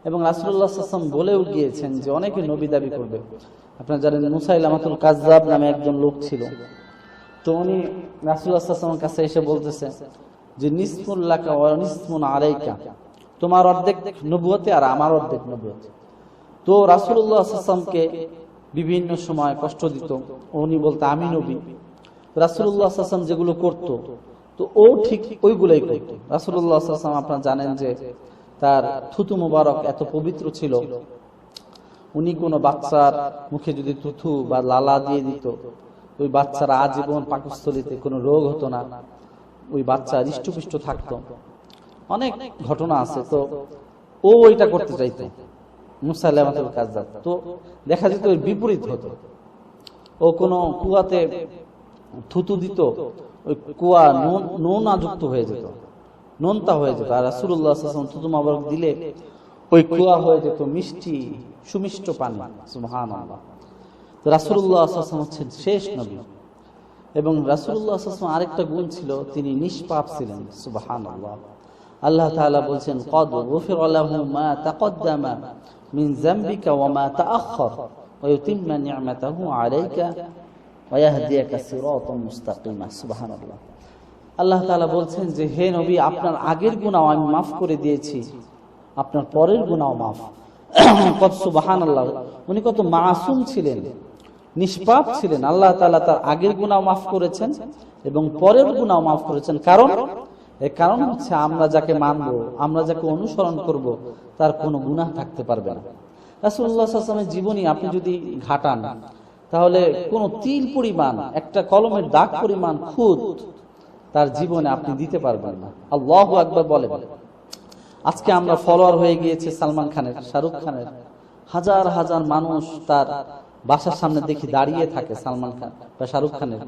এবং রাসূলুল্লাহ সাল্লাল্লাহু আলাইহি ওয়াসাল্লাম বলেও গিয়েছেন যে অনেকে নবী দাবি করবে। আপনারা জানেন মুসাইলামাতুল কাযযাব নামে একজন লোক ছিল। তো উনি রাসূলুল্লাহ সাল্লাল্লাহু আলাইহি ওয়াসাল্লামের কাছে এসে বলতেছে যে নিসমুল লাকা ওয়া নিসমুন আলাইকা, তোমার অর্ধেক নবুয়তে আর আমার অর্ধেক নবুয়তে। তো রাসূলুল্লাহ সাল্লাল্লাহু আলাইহি ওয়াসাল্লামকে বিভিন্ন সময় কষ্ট দিত। উনি বলতে আমি নবী, রাসূলুল্লাহ সাল্লাল্লাহু আলাইহি ওয়াসাল্লাম যেগুলো করত তো ও ঠিক ওইগুলাই করত। রাসূলুল্লাহ সাল্লাল্লাহু আলাইহি ওয়াসাল্লাম আপনারা জানেন যে তার থুতু মুবারক এত পবিত্র ছিল, উনি কোনো বাচ্চার মুখে যদি থুতু বা লালা দিয়ে দিত ওই বাচ্চারা আজীবন পাকস্থলীতে কোনো রোগ হতো না, ওই বাচ্চা হৃষ্টপুষ্ট থাকতো। অনেক ঘটনা আছে। তো ও ওইটা করতে চাইতো মুসাইলামাতুল কাযযাব। তো দেখা যেত এর বিপরীত হতো, ও কোনো কুয়াতে থুতু দিত, ওই কুয়া নোনা যুক্ত হয়ে যেত, নোনতা হয়ে যেত। আর রাসূলুল্লাহ সাল্লাল্লাহু আলাইহি ওয়াসাল্লাম থুতু মুবারক দিলে ওই কুয়া হয়ে যেত মিষ্টি সুমিষ্ট পানি। সুবহানাল্লাহ। তো রাসূলুল্লাহ সাল্লাল্লাহু আলাইহি ওয়াসাল্লাম হচ্ছেন শেষ নবী। এবং রাসূলুল্লাহ সাল্লাল্লাহু আলাইহি ওয়াসাল্লাম আরেকটা গুণ ছিল, তিনি নিষ্পাপ ছিলেন। সুবহানাল্লাহ। আল্লাহ তাআলা বলেন ক্বাদ গুফিরা লাহু মা তাকদ্দামা মিন যামবিকা ওয়া মা তাআখার ওয়া ইউতিম্মা নি'মাতাহু আলাইকা ওয়া ইয়াহদিয়াকা সিরাতাম মুস্তাকিমা। সুবহানাল্লাহ। আল্লাহ তাআলা বলছেন যে হে নবী, আপনার আগের গুনাহ আমি মাফ করে দিয়েছি, আপনার পরের গুনাহ মাফ। কত সুবহানাল্লাহ, উনি কত মাসুম ছিলেন, নিষ্পাপ ছিলেন। আল্লাহ তাআলা তার আগের গুনাহ মাফ করেছেন এবং পরের গুনাহ মাফ করেছেন। এর কারণ হচ্ছে আমরা যাকে মানব, আমরা যাকে অনুসরণ করব, তার কোনো গুনাহ থাকতে পারবে না। রাসূলুল্লাহ সাল্লাল্লাহু আলাইহি ওয়াসাল্লামের জীবনী আপনি যদি ঘাটান তাহলে কোনো তিল পরিমাণ, একটা কলমের দাগ পরিমাণ খুঁত তার জীবনে আপনি দিতে পারবেন না। আল্লাহু আকবার বলেন। আজকে আমরা ফলোয়ার হয়ে গিয়েছে সালমান খানের, শাহরুখ খানের। হাজার হাজার মানুষ তার বাসার সামনে দেখি দাঁড়িয়ে থাকে সালমান খান বা শাহরুখ খানের।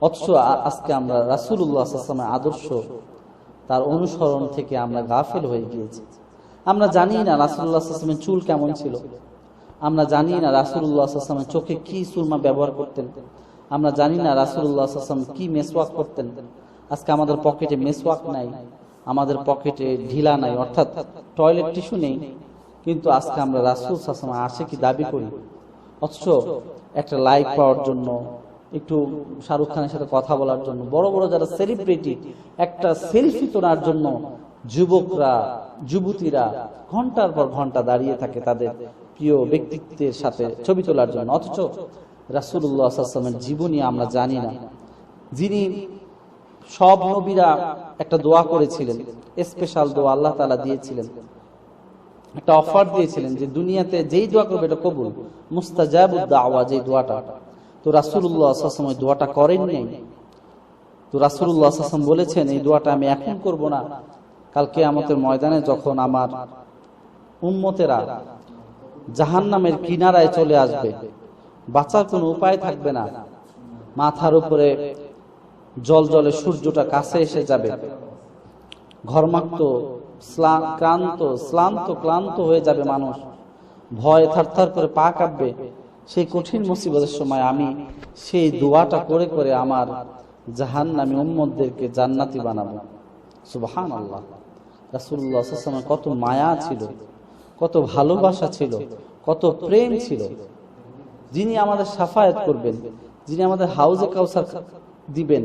অথচ আজকে আমরা রাসূলুল্লাহ সাল্লাল্লাহু আলাইহি ওয়াসাল্লামের আদর্শ, তার অনুসরণ থেকে আমরা গাফেল হয়ে গিয়েছি। আমরা জানি না রাসূলুল্লাহ সাল্লাল্লাহু আলাইহি ওয়াসাল্লামের চুল কেমন ছিল, আমরা জানি না রাসূলুল্লাহ সাল্লাল্লাহু আলাইহি ওয়াসাল্লামের চোখে কি সুরমা ব্যবহার করতেন, আমরা জানি না রাসূলুল্লাহ সাল্লাল্লাহু আলাইহি ওয়াসাল্লাম কি মেসওয়াক করতেন। আজকে আমাদের পকেটে মেসওয়াক নাই, আমাদের পকেটে ঢিলা নাই, অর্থাৎ টয়লেট টিস্যু নেই, কিন্তু আজকে আমরা রাসূল সাল্লাল্লাহু আলাইহি ওয়াসাল্লাম আশিকি দাবি করি। অথচ একটা লাইক পাওয়ার জন্য, একটু শাহরুখ খানের সাথে কথা বলার জন্য, বড় বড় যারা সেলিব্রিটি একটা সেলফি তোলার জন্য যুবকরা যুবতীরা ঘন্টার পর ঘন্টা দাঁড়িয়ে থাকে তাদের প্রিয় ব্যক্তিত্বের সাথে ছবি তোলার জন্য। অথচ রাসূলুল্লাহ সাল্লাল্লাহু আলাইহি ওয়াসাল্লামের জীবনী আমরা জানি না, যিনি সব নবীরা একটা দোয়া করেছিলেন, স্পেশাল দোয়া আল্লাহ তাআলা দিয়েছিলেন, একটা অফার দিয়েছিলেন যে দুনিয়াতে যেই দোয়া করবে এটা কবুল, মুস্তাজাবুদ দাওয়া, যে দোয়াটা। তো রাসূলুল্লাহ সাল্লাল্লাহু আলাইহি ওয়াসাল্লাম দোয়াটা করেননি। তো রাসূলুল্লাহ সাল্লাল্লাহু আলাইহি ওয়াসাল্লাম বলেছেন এই দোয়াটা আমি এখন করব না, কাল কিয়ামতের ময়দানে যখন আমার উম্মতেরা জাহান্নামের কিনারায় চলে আসবে, বাঁচার কোনো উপায় থাকবে না, মাথার উপরে জল জলে সূর্যটা কাছে এসে যাবে, ঘর্মাক্ত ক্লান্ত হয়ে যাবে মানুষ, ভয়ে থারথার করে পা কাঁপবে। সেই কঠিন মুসিবতের সময় আমি সেই দোয়াটা করে করে আমার জাহান্নামী উম্মতদেরকে জান্নাতি বানাবো। সুবহানাল্লাহ। রাসূলুল্লাহ সাল্লাল্লাহু আলাইহি ওয়াসাল্লাম কত মায়া ছিল, কত ভালোবাসা ছিল, কত প্রেম ছিল। যিনি আমাদের শাফায়াত করবেন, যিনি আমাদের হাউজে কাউসার দিবেন,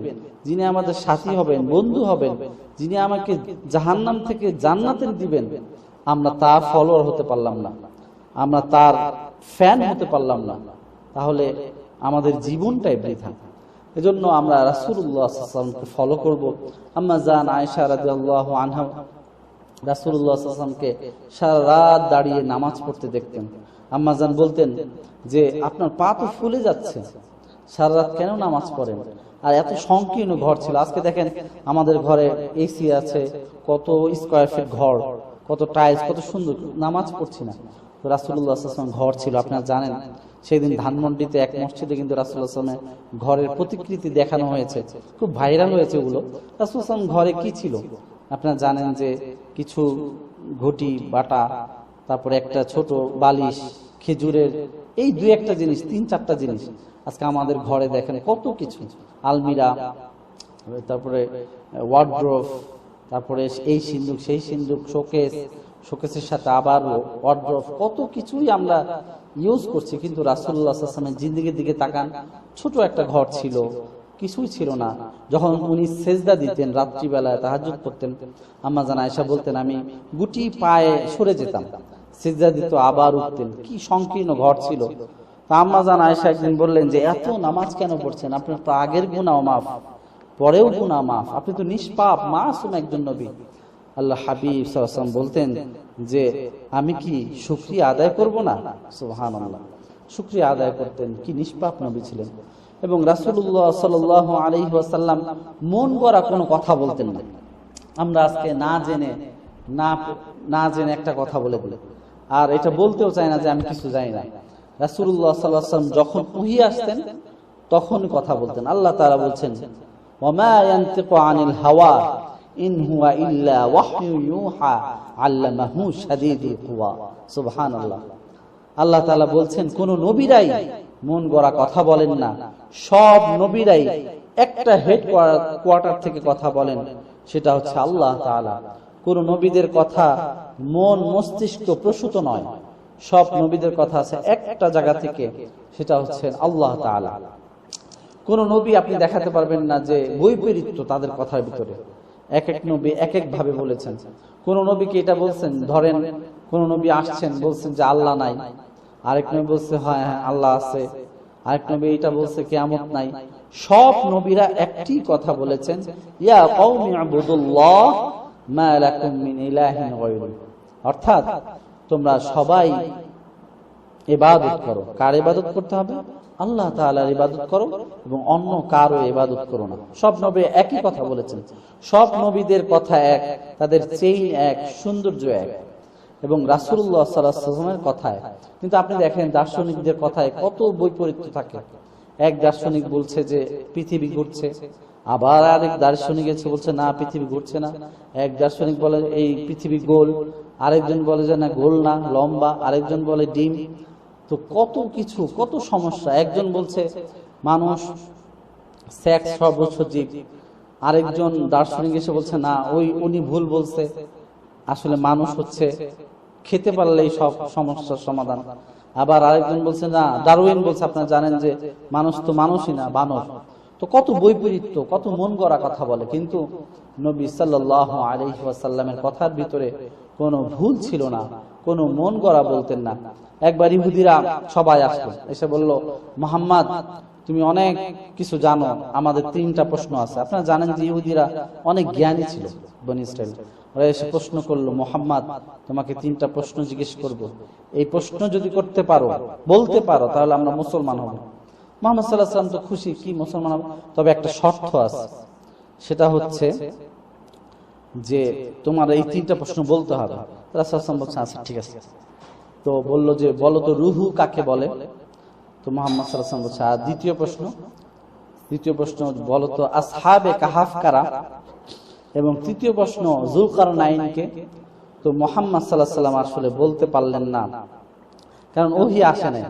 যিনি আমাদের সাথী হবেন, বন্ধু হবেন, যিনি আমাকে জাহান্নাম থেকে জান্নাতে দিবেন, আমরা তার ফলোয়ার হতে পারলাম না, আমরা তার ফ্যান হতে পারলাম না, তাহলে আমাদের জীবনটাই বৃথা। এজন্য আমরা রাসূলুল্লাহ সাল্লাল্লাহু আলাইহি ওয়াসাল্লামকে ফলো করব। আম্মা জান আয়েশা রাদিয়াল্লাহু আনহা রাসূলুল্লাহ সাল্লাল্লাহু আলাইহি ওয়াসাল্লামকে সারা রাত দাঁড়িয়ে নামাজ পড়তে দেখতেন। আম্মা জান বলতেন যে আপনার পা তো ফুলে যাচ্ছে, সারা রাত কেন নামাজ পড়েন? আর এত সংকীর্ণ ঘর ছিল। আজকে দেখেন আমাদের ঘরে এসি আছে, কত স্কয়ার ফিট ঘর, কত টাইলস, কত সুন্দর, নামাজ পড়ছি না। তো রাসূলুল্লাহ সাল্লাল্লাহু আলাইহি ওয়াসাল্লাম ঘর ছিল, আপনারা জানেন সেদিন ধানমন্ডিতে এক মসজিদে কিন্তু রাসূলুল্লাহ সাল্লাল্লাহু আলাইহি ওয়াসাল্লামের ঘরের প্রতিকৃতি দেখানো হয়েছে, খুব ভাইরাল হয়েছে ওগুলো। রাসূলুল্লাহ সাল্লাল্লাহু আলাইহি ওয়াসাল্লাম ঘরে কি ছিল আপনারা জানেন, যে কিছু ঘটি বাটা, তারপরে একটা ছোট বালিশ, খেজুরের এই দুই একটা জিনিস, তিন চারটা জিনিস। আজকে আমাদের ঘরে দেখেন কত কিছু, আলমিরা, তারপরে ওয়ার্ড্রোব, তারপরে এই সিন্দুক সেই সিন্দুক, শোকেস, শোকেসের সাথে আবার ওয়ার্ড্রোব, কত কিছুই আমরা ইউজ করছি, কিন্তু রাসূলুল্লাহ সাল্লাল্লাহু আলাইহি ওয়াসাল্লামের জিন্দেগির দিকে তাকান, ছোট একটা ঘর ছিল, কিছুই ছিল না। যখন উনি সেজদা দিতেন, রাত্রিবেলায় তাহাজ্জুদ করতেন, আম্মা জান আয়েশা বলতেন আমি গুটি পায়ে সরে যেতাম, সেজদা দিত আবার উঠতেন, কি সংকীর্ণ ঘর ছিল। তা আম্মা জান আয়েশা একদিন বললেন যে এত নামাজ কেন পড়ছেন, আপনার তো আগের গুনাহ মাফ, পরেও গুনাহ মাফ, আপনি তো নিষ্পাপ মাসুম একজন নবী। আল্লাহ হাবিব সাল্লাল্লাহু আলাইহি ওয়াসাল্লাম বলতেন যে আমি কি শুকরিয়া আদায় করব না? সুবহানাল্লাহ, শুকরিয়া আদায় করতেন, কি নিষ্পাপ নবী ছিলেন। এবং রাসূলুল্লাহ সাল্লাল্লাহু আলাইহি ওয়াসাল্লাম মন গড়া কোনো কথা বলতেন না। আমরা আজকে না জেনে একটা কথা বলে দিই, আর এটা বলতেও চাই না যে আমি কিছু জানি না। রাসূলুল্লাহ সাল্লাল্লাহু আলাইহি ওয়াসাল্লাম যখন ওহী আসতেন তখন কথা বলতেন। আল্লাহ তাআলা বলছেন ওয়ামা ইয়ানতিকু আনিল হাওয়া ইন হুয়া ইল্লা ওয়াহয়ু ইউহা আল্লামাহু শাদীদুল কুওয়া। সুবহানাল্লাহ। আল্লাহ তাআলা বলছেন কোন নবীরাই মন গড়া কথা বলেন না, সব নবীরাই একটা হেড কোয়ার্টার থেকে কথা বলেন, সেটা হচ্ছে আল্লাহ তাআলা। কোন নবীদের কথা মন মস্তিষ্ক প্রসূত নয়, সব নবীদের কথা আছে একটা জায়গা থেকে, সেটা হচ্ছে আল্লাহ তাআলা। কোন নবী আপনি দেখাতে পারবেন না যে বৈপরীত্য তাদের কথার ভিতরে, এক এক নবী এক এক ভাবে বলেছেন। কোন নবীকে এটা বলছেন, ধরেন কোন নবী আসছেন বলছেন যে আল্লাহ নাই, আরেক নবী বলছে হ্যাঁ হ্যাঁ আল্লাহ আছে, আরেক নবী এটা বলছে কিয়ামত নাই। সব নবীরা একটি কথা বলেছেন, ইয়া কওমি ইবুদুল্লাহ মা লাকুম মিন ইলাহিন গায়রু, অর্থাৎ তোমরা সবাই ইবাদত করো। কার ইবাদত করতে হবে? আল্লাহ তাআলার ইবাদত করো এবং অন্য কারো ইবাদত করো না। সব নবী একই কথা বলেছেন, সব নবীদের কথা এক, তাদের চেইন এক, সৌন্দর্য এক, এবং রাসূলুল্লাহ সাল্লাল্লাহু আলাইহি ওয়াসাল্লামের কথায়। কিন্তু আপনি দেখেন দার্শনিকদের কথায় কত বৈপরীত্য থাকে। এক দার্শনিক বলছে যে পৃথিবী ঘুরছে, আবার আরেক দার্শনিক এসে বলছে না পৃথিবী ঘুরছে না। এক দার্শনিক বলে এই পৃথিবী গোল, আরেকজন বলে যে না গোল না লম্বা, আরেকজন বলে ডিম। তো কত কিছু, কত সমস্যা। একজন বলছে মানুষ সেক্স সর্বোচ্চ জীব, আরেকজন দার্শনিক এসে বলছে না উনি ভুল বলছে, আসলে মানুষ হচ্ছে খেতে পারলেই সব সমস্যার সমাধান। আবার আরেকজন বলছে না ডারউইন বলছে আপনারা জানেন যে মানুষ তো মানুষই না বানর। তো কত বৈপরীত্য, কত মন গড়া কথা বলে, কিন্তু নবী সাল্লাল্লাহু আলাইহি ওয়াসাল্লামের কথার ভিতরে কোনো ভুল ছিল না, কোনো মন গড়া বলতেন না। একবার ইহুদিরা সবাই আসলো, এসে বলল মুহাম্মদ তুমি অনেক কিছু জানো, আমাদের 3টা প্রশ্ন আছে। আপনারা জানেন যে ইহুদিরা অনেক জ্ঞানী ছিল, বনী ইসরাইল। ওরা এসে প্রশ্ন করলো মুহাম্মদ তোমাকে 3টা প্রশ্ন জিজ্ঞেস করব, এই প্রশ্ন যদি করতে পারো, বলতে পারো, তাহলে আমরা মুসলমান হব। মুহাম্মদ সাল্লাল্লাহু আলাইহি ওয়াসাল্লাম তো খুশি, কি মুসলমান হব, তবে একটা শর্ত আছে, সেটা হচ্ছে যে তোমার এই 3টা প্রশ্ন বলতে হবে। রাসূল সাল্লাল্লাহু আলাইহি ওয়াসাল্লাম বলছেন আচ্ছা ঠিক আছে। তো বলল যে বলো তো রুহু কাকে বলে? তো মুহাম্মদ সাল্লাল্লাহু আলাইহি ওয়াসাল্লাম বলছে আর দ্বিতীয় প্রশ্ন বলো তো আসহাবে কাহাফ কারা? এবং তৃতীয় প্রশ্ন যুলকারনাইনকে। তো মুহাম্মদ সাল্লাল্লাহু আলাইহি ওয়াসাল্লাম আসলে বলতে পারলেন না, কারণ ওহী আসে নাই।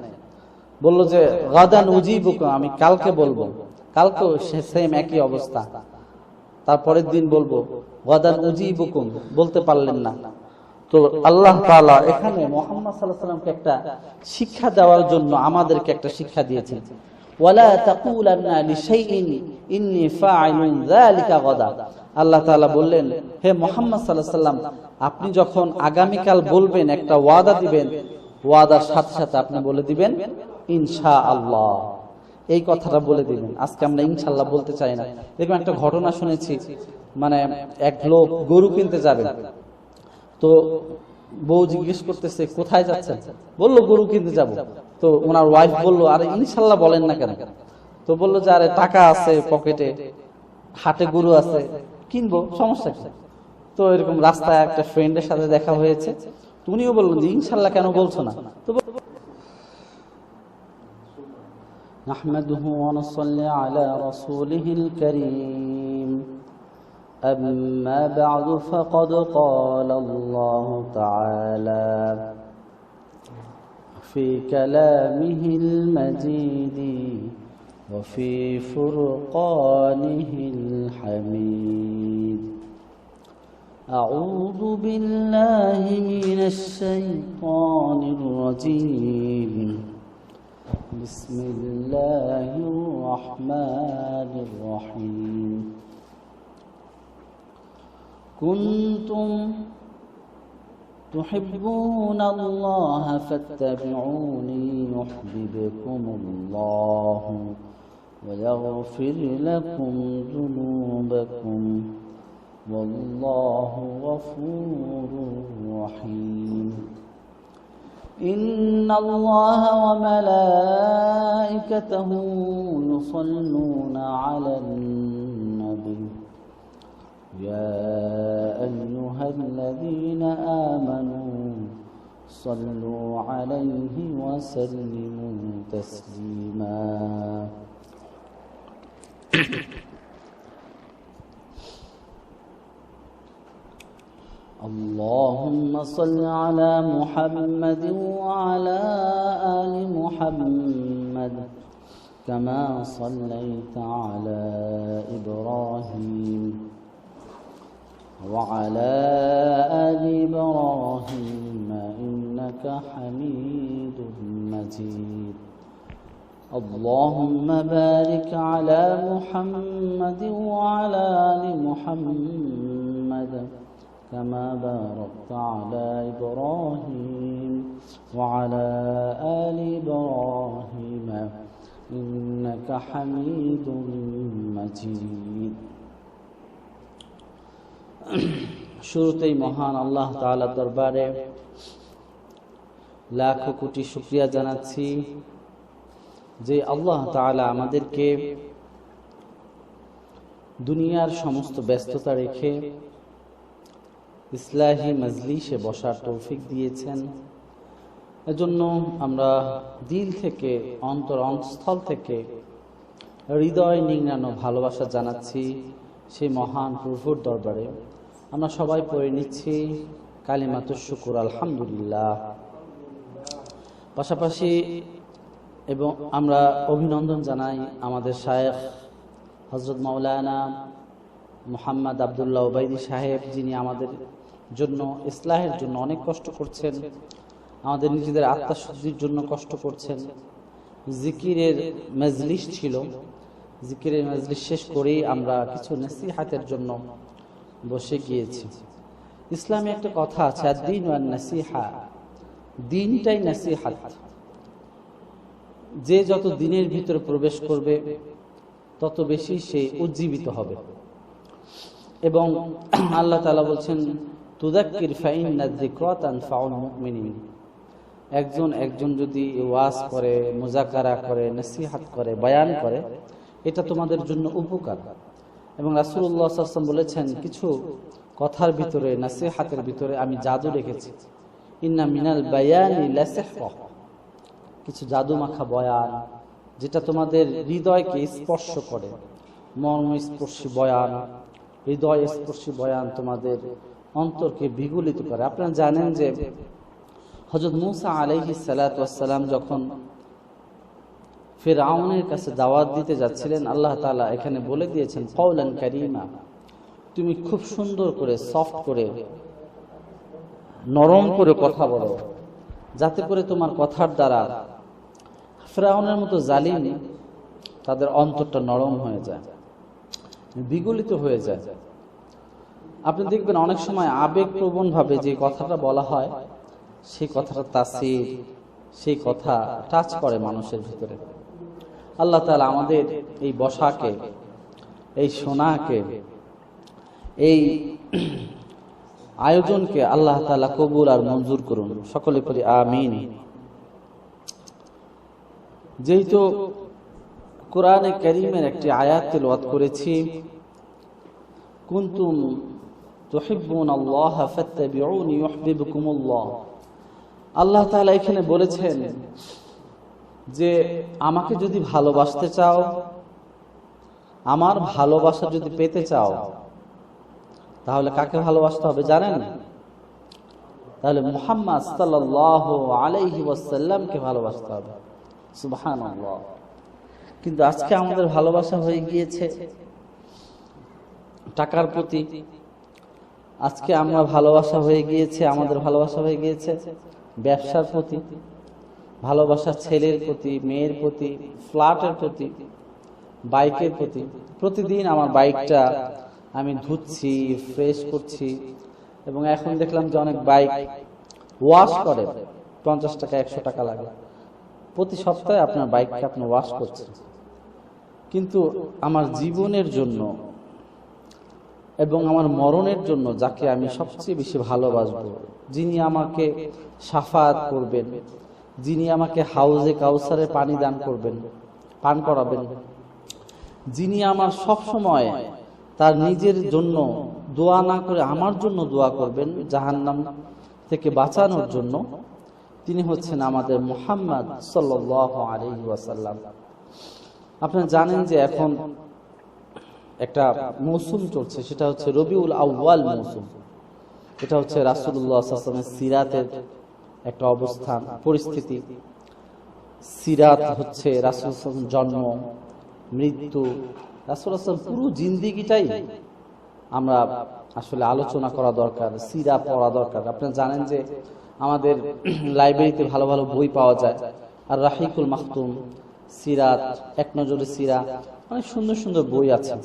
বলল যে গাদান উজিবুকুম, আমি কালকে বলবো। কালকেও সেম একই অবস্থা, তারপরের দিন বলবো গাদান উজিবুকুম, বলতে পারলেন না। তো আল্লাহ তাআলা এখানে মুহাম্মদ সাল্লাল্লাহু আলাইহি ওয়াসাল্লামকে একটা শিক্ষা দেওয়ার জন্য আমাদেরকে একটা শিক্ষা দিয়েছেন, ওয়ালা তাকুলান্না লিশাইইন ইন্নী ফাআইলুন যালিকা গাদা। আল্লাহ তাআলা বললেন হে মুহাম্মদ সাল্লাল্লাহু আলাইহি ওয়াসাল্লাম আপনি যখন আগামীকাল বলবেন, একটা ওয়াদা দিবেন, ওয়াদার সাথে সাথে আপনি বলে দিবেন ইনশাআল্লাহ, এই কথাটা বলে দিবেন। আজকে আমরা ইনশাআল্লাহ বলতে চাই না। দেখবেন একটা ঘটনা শুনেছি, মানে এক লোক গরু কিনতে যাবে, তো বউ জিজ্ঞেস করতেছে কোথায় যাচ্ছেন, বললো গরু কিনতে যাব। তো ওনার ওয়াইফ বললো আরে ইনশাআল্লাহ বলেন না কেন? তো বললো যে আরে টাকা আছে পকেটে, হাটে গরু আছে, কিনবো, সমস্যা কি? তো এরকম রাস্তায় একটা ফ্রেন্ডের সাথে দেখা হয়েছে, তো উনিও বললেন যে ইনশাআল্লাহ কেন বলছো না? তো নাহমাদুহু ওয়া নুসাল্লি আলা রাসূলিহিল কারীম। أما بعد فقد قال الله تعالى في كلامه المجيد وفي فرقانه الحميد أعوذ بالله من الشيطان الرجيم بسم الله الرحمن الرحيم كنتم تحبون الله فاتبعوني يحببكم الله ويغفر لكم ذنوبكم والله غفور رحيم إن الله وملائكته يصلون على النبي يا أيها الذين آمنوا صلوا عليه وسلموا تسليما اللهم صل على محمد وعلى آل محمد كما صليت على إبراهيم وعلى آل إبراهيم إنك حميد مجيد اللهم بارك على محمد وعلى آل محمد كما باركت على إبراهيم وعلى آل إبراهيم إنك حميد مجيد শুরুতেই মহান আল্লাহ তাআলার দরবারে লাখো কোটি শুকরিয়া জানাচ্ছি যে আল্লাহ তাআলা আমাদেরকে দুনিয়ার সমস্ত ব্যস্ততা রেখে ইসলাহি মজলিসে বসার তৌফিক দিয়েছেন। এজন্য আমরা দিল থেকে অন্তরস্থল থেকে হৃদয় নিংড়ানো ভালোবাসা জানাচ্ছি সেই মহান প্রভুর দরবারে। আমরা সবাই পড়ে নিচ্ছি কালিমাতুশ শুকর আলহামদুলিল্লাহ। পাশাপাশি এবং আমরা অভিনন্দন জানাই আমাদের শায়েখ হযরত মাওলানা মুহাম্মদ আব্দুল্লাহ ওবাইদী সাহেব, যিনি আমাদের জন্য ইসলাহের জন্য অনেক কষ্ট করছেন, আমাদের নিজেদের আত্মশুদ্ধির জন্য কষ্ট করছেন। জিকিরের মজলিস ছিল, জিকিরের মজলিস শেষ করেই আমরা কিছু নসিহাতের জন্য বসে গিয়েছি। ইসলামে একটা কথা আছে, আদ-দীন ওয়ান নাসিহা, দিনটাই নসিহাত। যে যত দিনের ভিতরে প্রবেশ করবে তত বেশি সে উজ্জীবিত হবে। এবং আল্লাহ তাআলা বলছেন তুযাক্কির ফাইন্না যিকরা তানফাউল মুমিনিন। একজন যদি ওয়াজ করে, মুযাকারা করে, নসিহত করে, বয়ান করে, এটা তোমাদের জন্য উপকার। এবং রাসূলুল্লাহ সাল্লাল্লাহু আলাইহি ওয়াসাল্লাম বলেছেন কিছু কথার ভিতরে, নসিহতের ভিতরে আমি জাদু রেখেছি। ইন্না মিনাল বায়ানি লাসিহরা, কিছু জাদু মাখা বয়ান যেটা তোমাদের হৃদয়কে স্পর্শ করে, মর্মস্পর্শী বয়ান, হৃদয় স্পর্শী বয়ান তোমাদের অন্তরকে বিগলিত করে। আপনারা জানেন যে হযরত মূসা আলাইহিস সালাতু ওয়াস সালাম যখন ফিরআউনের কাছে দাওয়াত দিতে যাচ্ছিলেন, আল্লাহ তাআলা এখানে বলে দিয়েছেন কওলান কারীমা, তুমি খুব সুন্দর করে, সফট করে, নরম করে কথা বলো, যাতে করে তোমার কথার দ্বারা ফিরআউনের মতো জালিম তাদের অন্তরটা নরম হয়ে যায়, বিগলিত হয়ে যায়। আপনি দেখবেন অনেক সময় আবেগপ্রবণ ভাবে যে কথাটা বলা হয়, সেই কথাটা তাসির, সেই কথা টাচ করে মানুষের ভিতরে। আল্লাহ তাআলা আমাদের এই বসাকে, এই শোনাকে, এই আয়োজনকে আল্লাহ তাআলা কবুল আর মঞ্জুর করুন। সকলে পড়ি আমিন। যেহেতু কোরআনে কারীমের একটি আয়াত তেলাওয়াত করেছি, কুনতুম তুহিব্বুনাল্লাহ ফাত্তাবিউনি ইউহিব্বুকুমুল্লাহ, আল্লাহ তাআলা এখানে বলেছেন যে আমাকে যদি ভালোবাসতে চাও, আমার ভালোবাসা যদি পেতে চাও, তাহলে কাকে ভালোবাসতে হবে জানেন? তাহলে মুহাম্মদ সাল্লাল্লাহু আলাইহি ওয়াসাল্লামকে ভালোবাসতে হবে। সুবহানাল্লাহ। কিন্তু আজকে আমাদের ভালোবাসা হয়ে গিয়েছে টাকার প্রতি, আজকে আমরা ভালোবাসা হয়ে গিয়েছে, আমাদের ভালোবাসা হয়ে গিয়েছে ব্যবসার প্রতি, ভালোবাসা ছেলের প্রতি, মেয়ের প্রতি, ফ্ল্যাটের প্রতি, বাইকের প্রতি। প্রতিদিন আমার বাইকটা আমি ধুচ্ছি, ফ্রেশ করছি, এবং এখন দেখলাম যে অনেক বাইক ওয়াশ করে 50 টাকা 100 টাকা লাগে। প্রতি সপ্তাহে আপনার বাইককে আপনি ওয়াশ করছেন। কিন্তু আমার জীবনের জন্য এবং আমার মরণের জন্য যাকে আমি সবচেয়ে বেশি ভালোবাসবো, যিনি আমাকে শাফাআত করবেন, যিনি আমাকে হাউজে কাউসারে পানি দান করবেন, পান করাবেন, যিনি আমার সব সময় তার নিজের জন্য দোয়া না করে আমার জন্য দোয়া করবেন জাহান্নাম থেকে বাঁচানোর জন্য, তিনি হচ্ছেন আমাদের মুহাম্মদ সাল্লাল্লাহু আলাইহি ওয়াসাল্লাম। আপনারা জানেন যে এখন একটা মৌসুম চলছে, সেটা হচ্ছে রবিউল আউয়াল মৌসুম। এটা হচ্ছে রাসূলুল্লাহ সাল্লাল্লাহু আলাইহি ওয়াসাল্লামের সিরাতের একটা অবস্থান পরিস্থিতি। সিরাত হচ্ছে রাসূল সাল্লাল্লাহু আলাইহি ওয়াসাল্লামের জন্ম, মৃত্যু, রাসূল সাল্লাল্লাহু আলাইহি ওয়াসাল্লাম পুরো জিন্দেগিটাই আমরা আসলে আলোচনা করা দরকার, সিরা পড়া দরকার। আপনারা জানেন যে আমাদের লাইব্রেরিতে ভালো ভালো বই পাওয়া যায়, আর রাহিকুল মাখতুম, সিরাত, এক নজরে সিরা, অনেক সুন্দর সুন্দর বই আছে।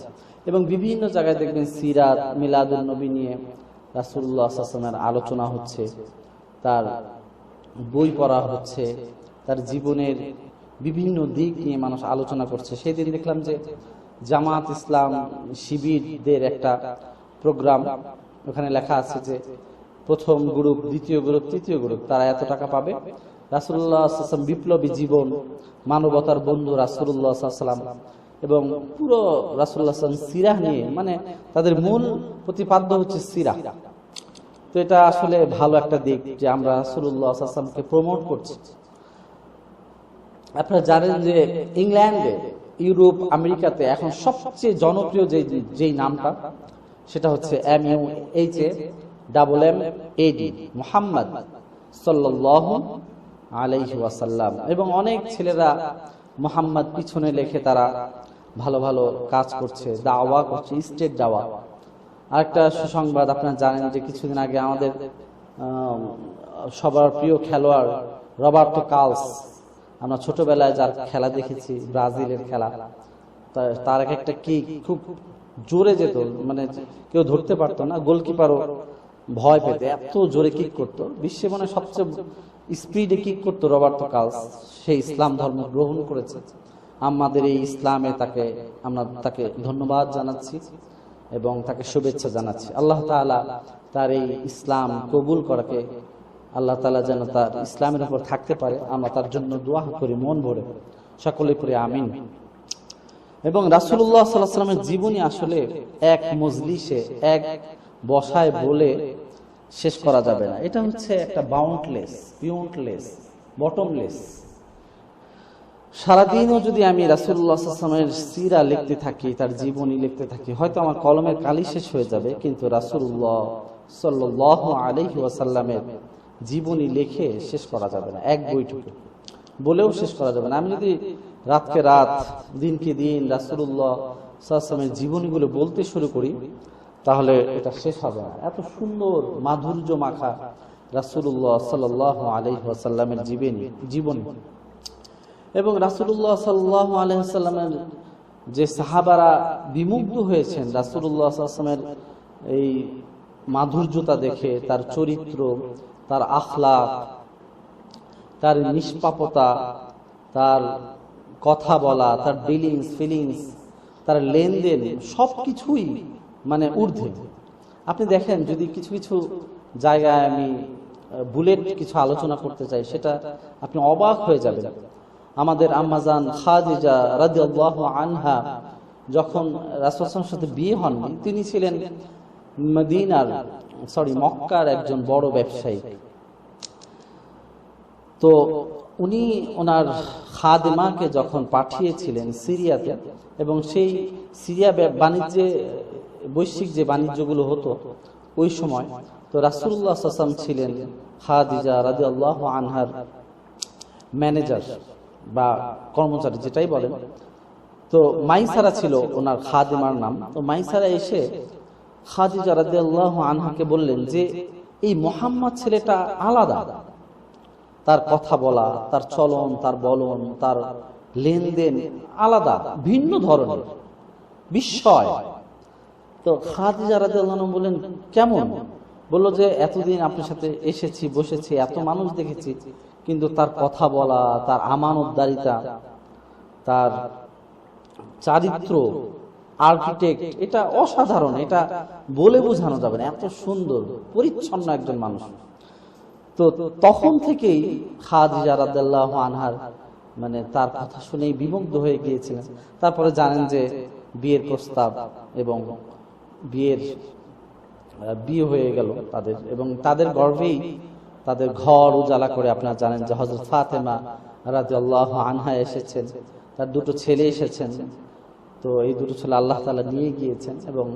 এবং বিভিন্ন জায়গায় দেখবেন সিরাত, মিলাদুন নবী নিয়ে রাসূলুল্লাহ সাল্লাল্লাহু আলাইহি ওয়াসাল্লামের আলোচনা হচ্ছে, তার বই পড়া হচ্ছে, তার জীবনের বিভিন্ন দিক নিয়ে মানুষ আলোচনা করছে। সেদিন দেখলাম যে জামাত ইসলাম শিবিরদের একটা প্রোগ্রাম, ওখানে লেখা আছে যে প্রথম গ্রুপ, দ্বিতীয় গ্রুপ, তৃতীয় গ্রুপ, তারা এত টাকা পাবে। রাসূলুল্লাহ সাল্লাল্লাহু আলাইহি ওয়াসাল্লাম বিপ্লবী জীবন, মানবতার বন্ধু রাসূলুল্লাহ সাল্লাল্লাহু আলাইহি ওয়াসাল্লাম, এবং পুরো রাসূলুল্লাহ সাল্লাল্লাহু আলাইহি ওয়াসাল্লাম সিরাহ নিয়ে, মানে তাদের মূল প্রতিপাদ্য হচ্ছে সিরাহ। তো এটা আসলে ভালো একটা দিক যে আমরা রাসূলুল্লাহ সাল্লাল্লাহু আলাইহি ওয়াসাল্লামকে প্রমোট করছি। আপনারা জানেন যে ইংল্যান্ডে, ইউরোপ, আমেরিকাতে এখন সবচেয়ে জনপ্রিয় যেই নামটা, সেটা হচ্ছে MUHAMMAD, মুহাম্মদ সাল্লাল্লাহু আলাইহি ওয়াসাল্লাম। এবং অনেক ছেলেরা মুহাম্মদ পিছনে লেখে তারা ভালো ভালো কাজ করছে, দাওয়া করছে, স্টেট দাওয়া। আরেকটা সুসংবাদ, আপনারা জানেন যে কিছুদিন আগে আমাদের সবার প্রিয় খেলোয়াড় রবার্তো কার্লোস, আমরা ছোটবেলায় যার খেলা দেখেছি, ব্রাজিলের খেলা, তার একটা কিক খুব জোরে যেত, মানে কেউ ধরতে পারতো না, গোলকিপারও ভয় পেতে, এত জোরে কিক করতো। বিশ্বে মনে সবচেয়ে স্পিডে কিক করতো রবার্তো কার্লোস। সে ইসলাম ধর্ম গ্রহণ করেছে। আমাদের এই ইসলামে আমরা তাকে ধন্যবাদ জানাচ্ছি এবং তাকে শুভেচ্ছা জানাচ্ছি। আল্লাহ তাআলা তার এই ইসলাম কবুল করাকে, আল্লাহ তাআলা যেন তার ইসলামের উপর থাকতে পারে, আমরা তার জন্য দোয়া করি মন ভরে, সকলে পড়ে আমিন। এবং রাসূলুল্লাহ সাল্লাল্লাহু আলাইহি ওয়াসাল্লামের জীবনী আসলে এক মজলিসে, এক বসায় বলে শেষ করা যাবে না। এটা হচ্ছে একটা বাউন্ডলেস, বিয়ন্ডলেস, বটমলেস। সারাদিনও যদি আমি রাসূলুল্লাহ সাল্লাল্লাহু আলাইহি ওয়াসাল্লামের সিরা লিখতে থাকি, তার জীবনী লিখতে থাকি, হয়তো আমার কলমের কালি শেষ হয়ে যাবে, কিন্তু রাসূলুল্লাহ সাল্লাল্লাহু আলাইহি ওয়াসাল্লামের জীবনী লিখে শেষ করা যাবে না, এক বইটুকু বলেও শেষ করা যাবে না। আমি যদি রাতকে রাত, দিনকে দিন রাসূলুল্লাহ সাল্লাল্লাহু আলাইহি ওয়াসাল্লামের জীবনীগুলো বলতে শুরু করি, তাহলে এটা শেষ হবে না। এত সুন্দর মাধুর্য মাখা রাসূলুল্লাহ সাল্লাল্লাহু আলাইহি ওয়াসাল্লামের জীবনী। এবং রাসূলুল্লাহ সাল্লাল্লাহু আলাইহি ওয়াসাল্লামের যে সাহাবারা বিমুগ্ধ হয়েছেন রাসূলুল্লাহ সাল্লাল্লাহু আলাইহি ওয়াসাল্লামের এই মাধুর্যতা দেখে, তার চরিত্র, তার আখলাক, তার নিষ্পাপতা, তার কথা বলা, তার ডিলিংস, ফিলিংস, তার লেনদেন, সবকিছুই মানে ঊর্ধ্বে। আপনি দেখেন, যদি কিছু কিছু জায়গায় আমি বুলেট কিছু আলোচনা করতে চাই, সেটা আপনি অবাক হয়ে যাবেন। আমাদের আম্মাজান খাদিজা রাদিয়াল্লাহু আনহা যখন রাসূল সাল্লাল্লাহু আলাইহি ওয়াসাল্লামের সাথে বিয়ে হননি, তিনি ছিলেন মক্কার একজন বড় ব্যবসায়ী। তো উনি ওনার খাদেমাকে যখন পাঠিয়েছিলেন সিরিয়াতে, এবং সেই সিরিয়া বাণিজ্যে, বৈশ্বিক যে বাণিজ্যগুলো হতো ওই সময়, তো রাসূলুল্লাহ সাল্লাল্লাহু আলাইহি ওয়াসাল্লাম ছিলেন খাদিজা রাদিয়াল্লাহু আনহার ম্যানেজার বা কর্মচারী, যেটাই বলেন। তো মাইসারা ছিল ওনার খাদেমার নাম। তো মাইসারা এসে খাদিজা রাদিয়াল্লাহু আনহাকে বললেন যে এই মুহাম্মদ ছেলেটা আলাদা, তার কথা বলা, তার চলন, তার বলন, তার লেনদেন আলাদা, ভিন্ন ধরনের, বিস্ময়। তো খাদিজা রাদিয়াল্লাহু আনহা বললেন কেমন? বলল যে এতদিন আপনার সাথে এসেছি, বসেছি, এত মানুষ দেখেছি, কিন্তু তার কথা বলা, তার আমানতদারিতা, তার চারিত্র, আর্কিটেক্ট, এটা অসাধারণ, এটা বলে বোঝানো যাবে না, এত সুন্দর পরিচ্ছন্ন একজন মানুষ। তো তখন থেকেই খাদিজা রাদিয়াল্লাহু আনহার মানে তার কথা শুনেই বিমুগ্ধ হয়ে গিয়েছিলেন। তারপরে জানেন যে বিয়ের প্রস্তাব এবং বিয়ে হয়ে গেল তাদের, এবং তাদের গর্ভেই তাদের ঘর উজালা করে আপনারা জানেন যে হযরত ফাতেমা রাদিয়াল্লাহু আনহা এসেছেন, তার দুটো ছেলে এসেছেন। তো এই দুটো ছেলে আল্লাহ তাআলা নিয়ে গিয়েছেন, এবং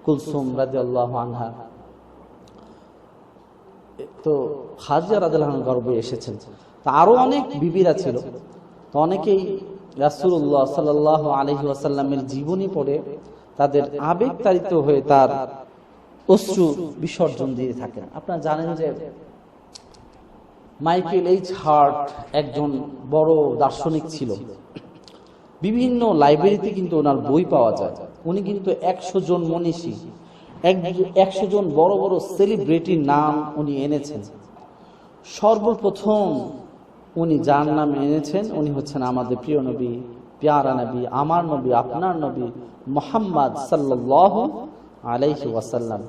কুলসুম রাদিয়াল্লাহু আনহা তো খাদিজা রাদিয়াল্লাহু আনহার গর্ভে এসেছেন। তো আরো অনেক বিবিরা ছিল। তো অনেকেই রাসূলুল্লাহ সাল্লাল্লাহু আলাইহি ওয়াসাল্লামের জীবনী পড়ে তাদের আবেগ তাড়িত হয়ে তার অশ্রু বিসর্জন দিয়ে থাকেন। আপনারা জানেন যে মাইকেল এইচ হার্ট একজন বড় দার্শনিক ছিল। বিভিন্ন লাইব্রেরিতে কিন্তু ওনার বই পাওয়া যায়। উনি কিন্তু 100 জন মনীষী, 100 জন বড় বড় সেলিব্রিটির নাম উনি এনেছেন। সর্বপ্রথম উনি যার নাম এনেছেন উনি হচ্ছেন আমাদের প্রিয় নবী, প্যারা নবী, আমার নবী, আপনার নবী মুহাম্মদ সাল্লাল্লাহু আলাইহি ওয়াসাল্লাম।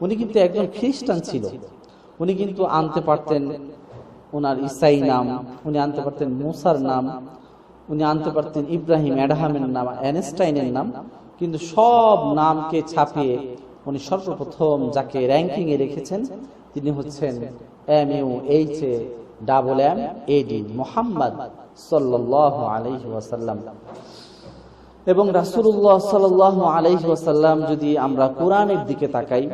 উনি কিন্তু একজন খ্রিস্টান ছিল। উনি কিন্তু আনতে পারতেন ওনার ঈসাই নাম, উনি আনতে পারতেন মুসার নাম, উনি আনতে পারতেন ইব্রাহিম অ্যাডাহামের নাম, আইনস্টাইনের নাম, কিন্তু সব নামকে ছাপিয়ে উনি সর্বপ্রথম যাকে র্যাঙ্কিং এ রেখেছেন তিনি হচ্ছেন MUHAMMAD মুহাম্মদ সাল্লাল্লাহু আলাইহি ওয়াসাল্লাম। এবং রাসূলুল্লাহ সাল্লাল্লাহু আলাইহি ওয়াসাল্লাম যদি আমরা কোরআনের দিকে তাকাই,